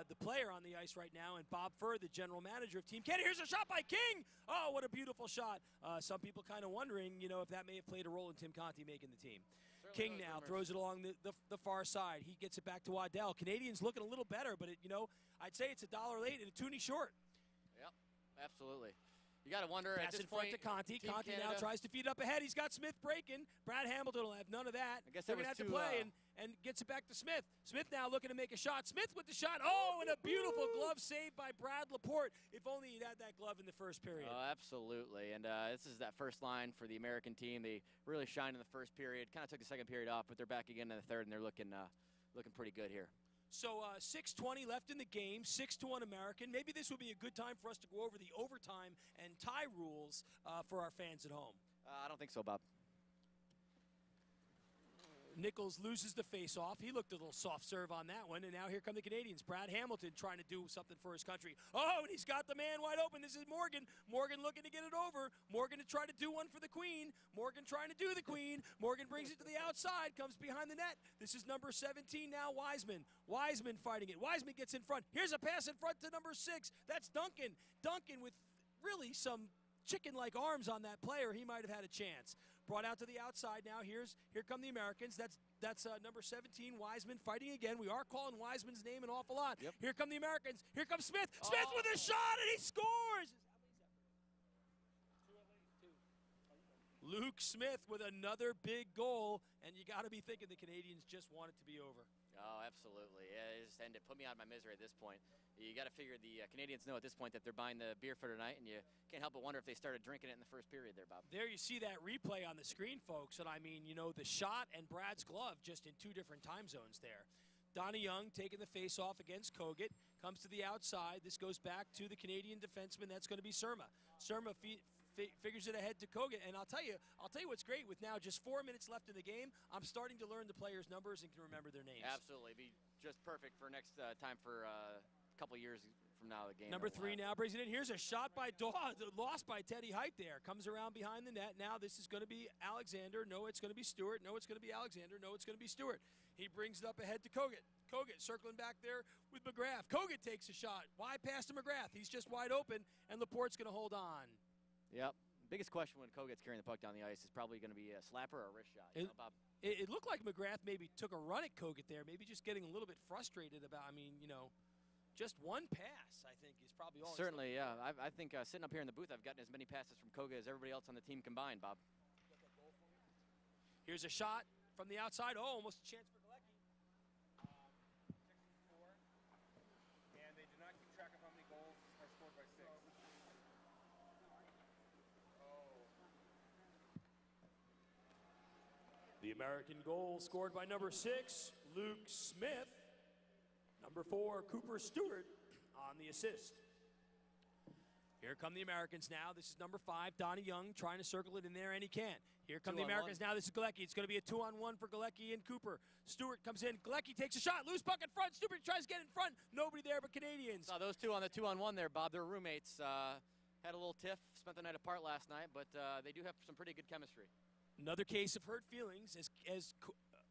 the player on the ice right now, and Bob Furr, the general manager of Team Canada. Here's a shot by King. Oh, what a beautiful shot. Some people kind of wondering, if that may have played a role in Tim Conti making the team. Certainly King now throws it along the far side. He gets it back to Waddell. Canadians looking a little better, but, I'd say it's $1 late and a toonie short. Yep, absolutely. You got to wonder Pass at this in front point. to Conti. Team Conti Canada now tries to feed it up ahead. He's got Smith breaking. Brad Hamilton will have none of that. I guess They're that going to was have to play and gets it back to Smith. Smith now looking to make a shot. Smith with the shot. Oh, and a beautiful glove save by Brad Laporte. If only he'd had that glove in the first period. Oh, absolutely. And this is that first line for the American team. They really shined in the first period. Kind of took the second period off, but they're back again in the third, and they're looking pretty good here. So 6:20 left in the game, 6-1 American. Maybe this would be a good time for us to go over the overtime and tie rules for our fans at home. I don't think so, Bob. Nichols loses the face-off. He looked a little soft serve on that one, and now here come the Canadians. Brad Hamilton trying to do something for his country. Oh, and he's got the man wide open. This is Morgan. Morgan looking to get it over. Morgan to try to do one for the Queen. Morgan trying to do the Queen. Morgan brings it to the outside, comes behind the net. This is number 17 now, Wiseman. Wiseman fighting it. Wiseman gets in front. Here's a pass in front to number 6. That's Duncan. Duncan with really some chicken-like arms on that player. He might have had a chance. Brought out to the outside now. Here come the Americans. That's number 17, Wiseman, fighting again. We are calling Wiseman's name an awful lot. Yep. Here come the Americans. Here comes Smith. Smith with a shot, and he scores! Luke Smith with another big goal, and you got to be thinking the Canadians just want it to be over. Oh, absolutely. Yeah, and it put me out of my misery at this point. You got to figure the Canadians know at this point that they're buying the beer for tonight, and you can't help but wonder if they started drinking it in the first period there, Bob. There you see that replay on the screen, folks, and I mean, the shot and Brad's glove just in 2 different time zones there. Donnie Young taking the face-off against Kogut, comes to the outside. This goes back to the Canadian defenseman. That's going to be Surma. Surma figures it ahead to Kogut, and I'll tell you what's great. With now just 4 minutes left in the game, I'm starting to learn the players' numbers and can remember their names. Absolutely. Be just perfect for next time for a couple years from from now, the game. Number 3 now brings it in. Here's a shot by Dawes, lost by Teddy Height there. Comes around behind the net. Now this is going to be Alexander. No, it's going to be Stewart. No, it's going to be Alexander. No, it's going to be Stewart. He brings it up ahead to Kogut. Kogut circling back there with McGrath. Kogut takes a shot. Wide pass to McGrath. He's just wide open, and Laporte's going to hold on. Yep. Biggest question when Kogut's carrying the puck down the ice is probably going to be a slapper or a wrist shot. You know, Bob? It looked like McGrath maybe took a run at Kogut there, maybe just getting a little bit frustrated about, just one pass, I think, is probably all. Certainly, yeah. I think sitting up here in the booth, I've gotten as many passes from Kogut as everybody else on the team combined, Bob. Here's a shot from the outside. Oh, almost a chance for Galecki. 6-4, and they did not keep track of how many goals are scored by 6. The American goal scored by number 6, Luke Smith. Number 4, Cooper Stewart on the assist. Here come the Americans now. This is number 5, Donnie Young, trying to circle it in there, and he can't. Here come the Americans now. This is Galecki. It's going to be a 2-on-1 for Galecki and Cooper. Stewart comes in. Galecki takes a shot. Loose puck in front. Stewart tries to get in front. Nobody there but Canadians. Saw those two on the 2-on-1 there, Bob. They're roommates. Had a little tiff. Spent the night apart last night, but they do have some pretty good chemistry. Another case of hurt feelings as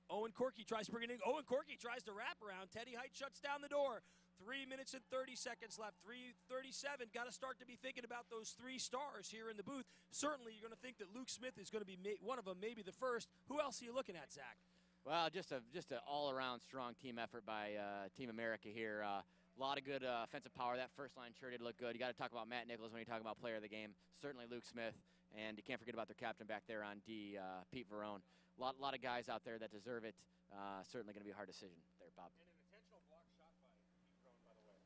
Owen Corky tries to bring it in. Owen Corky tries to wrap around. Teddy Height shuts down the door. 3 minutes and 30 seconds left. 3:37. Got to start to be thinking about those 3 stars here in the booth. Certainly, you're going to think that Luke Smith is going to be one of them, maybe the first. Who else are you looking at, Zach? Well, just an all-around strong team effort by Team America here. A lot of good offensive power. That first line sure did look good. You got to talk about Matt Nichols when you talk about player of the game. Certainly Luke Smith. And you can't forget about their captain back there on D, Pete Verone. A lot of guys out there that deserve it. Certainly going to be a hard decision there, Bob. And an intentional block shot by Pete Verone, by the way.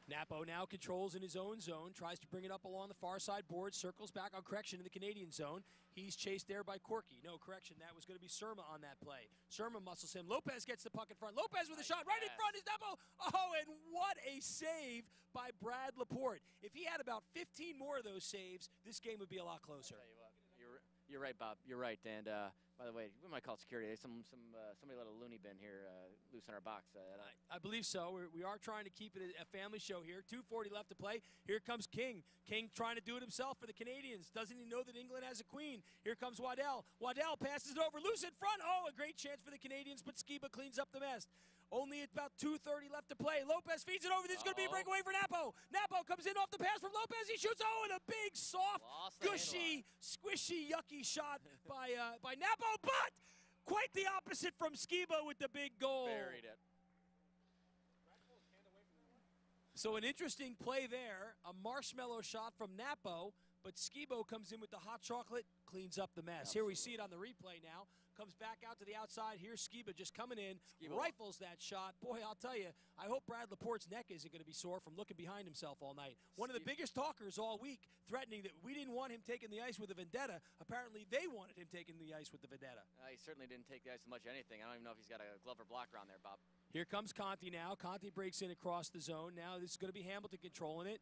Napo now controls in his own zone, tries to bring it up along the far side board, circles back on correction in the Canadian zone. He's chased there by Corky. No, correction, that was going to be Surma on that play. Surma muscles him. Lopez gets the puck in front. Lopez with a shot right in front is Napo. Oh, and what a save by Brad Laporte. If he had about 15 more of those saves, this game would be a lot closer. I'll tell you what, you're right, Bob. You're right. And by the way, we might call it security. Somebody let a loony bin here loose in our box. I believe so. We are trying to keep it a family show here. 2:40 left to play. Here comes King. King trying to do it himself for the Canadians. Doesn't he know that England has a queen? Here comes Waddell. Waddell passes it over. Loose in front. Oh, a great chance for the Canadians, but Skiba cleans up the mess. Only about 2:30 left to play. Lopez feeds it over. This is going to be a breakaway for Napo. Napo comes in off the pass from Lopez. He shoots. Oh, and a big, soft, gushy, squishy, yucky shot by Napo. But quite the opposite from Skiba with the big goal. Buried it. So an interesting play there. A marshmallow shot from Napo. But Skibo comes in with the hot chocolate, cleans up the mess. Absolutely. Here we see it on the replay now. Comes back out to the outside. Here's Skiba just coming in, rifles that shot. Boy, I'll tell you, I hope Brad Laporte's neck isn't going to be sore from looking behind himself all night. One of the biggest talkers all week, threatening that we didn't want him taking the ice with a vendetta. Apparently, they wanted him taking the ice with the vendetta. He certainly didn't take the ice as much as anything. I don't even know if he's got a glove or blocker on there, Bob. Here comes Conti now. Conti breaks in across the zone. Now this is going to be Hamilton controlling it.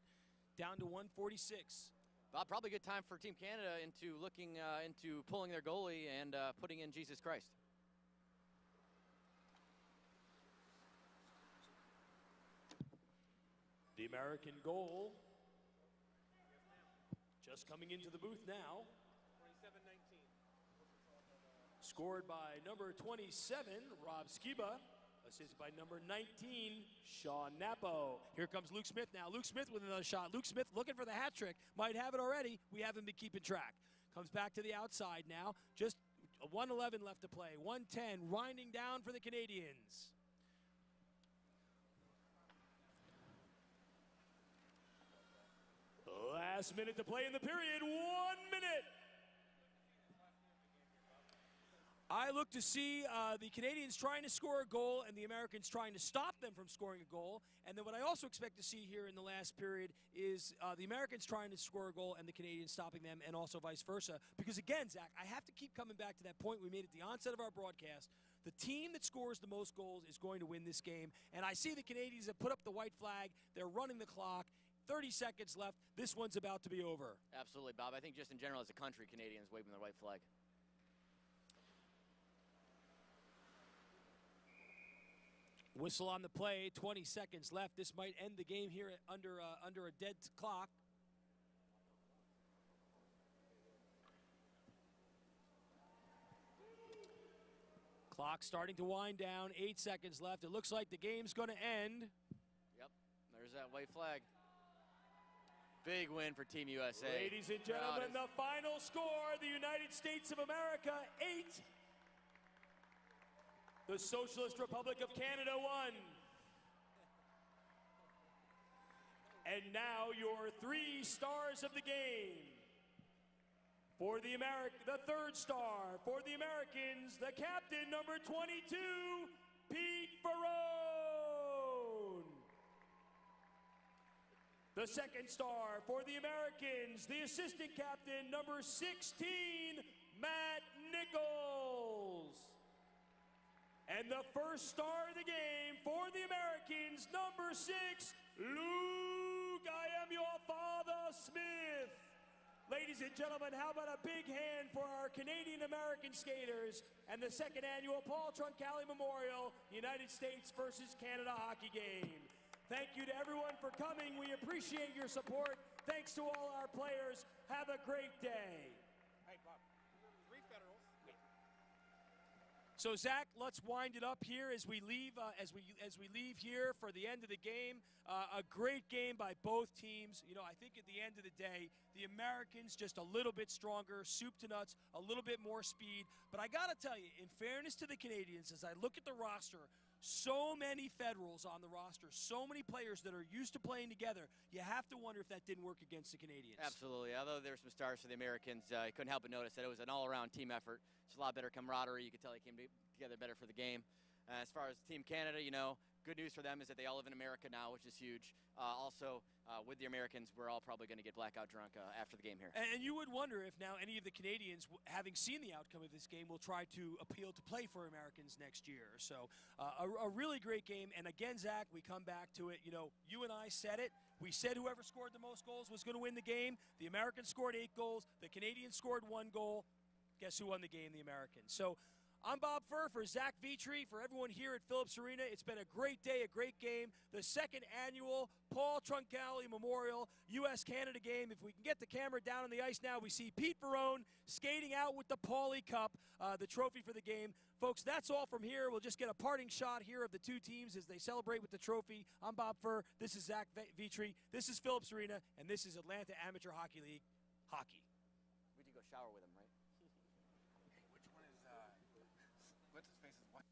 Down to 1:46. Bob, probably a good time for Team Canada into looking into pulling their goalie and putting in Jesus Christ. The American goal just coming into the booth now. 27-19. Scored by number 27, Rob Skiba. Assisted by number 19, Sean Napo. Here comes Luke Smith now. Luke Smith with another shot. Luke Smith looking for the hat trick. Might have it already. We haven't been keeping track. Comes back to the outside now. Just 1:11 left to play. 1:10 winding down for the Canadians. Last minute to play in the period. 1 minute. I look to see the Canadians trying to score a goal and the Americans trying to stop them from scoring a goal. And then what I also expect to see here in the last period is the Americans trying to score a goal and the Canadians stopping them, and also vice versa. Because again, Zach, I have to keep coming back to that point we made at the onset of our broadcast. The team that scores the most goals is going to win this game. And I see the Canadians have put up the white flag. They're running the clock. 30 seconds left. This one's about to be over. Absolutely, Bob. I think just in general as a country, Canadians waving the white flag. Whistle on the play, 20 seconds left. This might end the game here under a dead clock. Clock starting to wind down, 8 seconds left. It looks like the game's going to end. Yep, there's that white flag. Big win for Team USA. Ladies and gentlemen, the final score, the United States of America 8, the Socialist Republic of Canada 1. And now your 3 stars of the game. For the third star for the Americans, the captain, number 22, Pete Ferrone. The second star for the Americans, the assistant captain, number 16, Matt Nichols. And the first star of the game for the Americans, number 6, Luke, I am your father, Smith. Ladies and gentlemen, how about a big hand for our Canadian-American skaters and the second annual Paul Troncalli Memorial United States versus Canada hockey game. Thank you to everyone for coming. We appreciate your support. Thanks to all our players. Have a great day. Hey, Bob. 3 Federals. So Zach, let's wind it up here as we leave. As we leave here for the end of the game. A great game by both teams. You know, I think at the end of the day, the Americans just a little bit stronger, soup to nuts, a little bit more speed. But I got to tell you, in fairness to the Canadians, as I look at the roster, so many Federals on the roster, so many players that are used to playing together, you have to wonder if that didn't work against the Canadians. Absolutely. Although there were some stars for the Americans, I couldn't help but notice that it was an all-around team effort. It's a lot better camaraderie. You could tell they came together better for the game. As far as Team Canada, you know, good news for them is that they all live in America now, which is huge. Also, with the Americans, we're all probably going to get blackout drunk after the game here. And you would wonder if now any of the Canadians, having seen the outcome of this game, will try to appeal to play for Americans next year. So a really great game. And again, Zach, we come back to it. You know, you and I said it. We said whoever scored the most goals was going to win the game. The Americans scored 8 goals. The Canadians scored 1 goal. Guess who won the game? The Americans. So I'm Bob Furr for Zach Vitry, for everyone here at Phillips Arena. It's been a great day, a great game. The second annual Paul Troncalli Memorial U.S.-Canada game. If we can get the camera down on the ice now, we see Pete Ferrone skating out with the Paulie Cup, the trophy for the game. Folks, that's all from here. We'll just get a parting shot here of the 2 teams as they celebrate with the trophy. I'm Bob Furr. This is Zach Vitry. This is Phillips Arena, and this is Atlanta Amateur Hockey League hockey. We did go shower with him, right? Which one is, what's his face is white?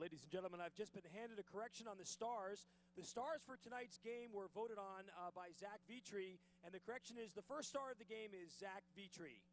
Ladies and gentlemen, I've just been handed a correction on the stars. The stars for tonight's game were voted on by Zach Vitry, and the correction is the first star of the game is Zach Vitry.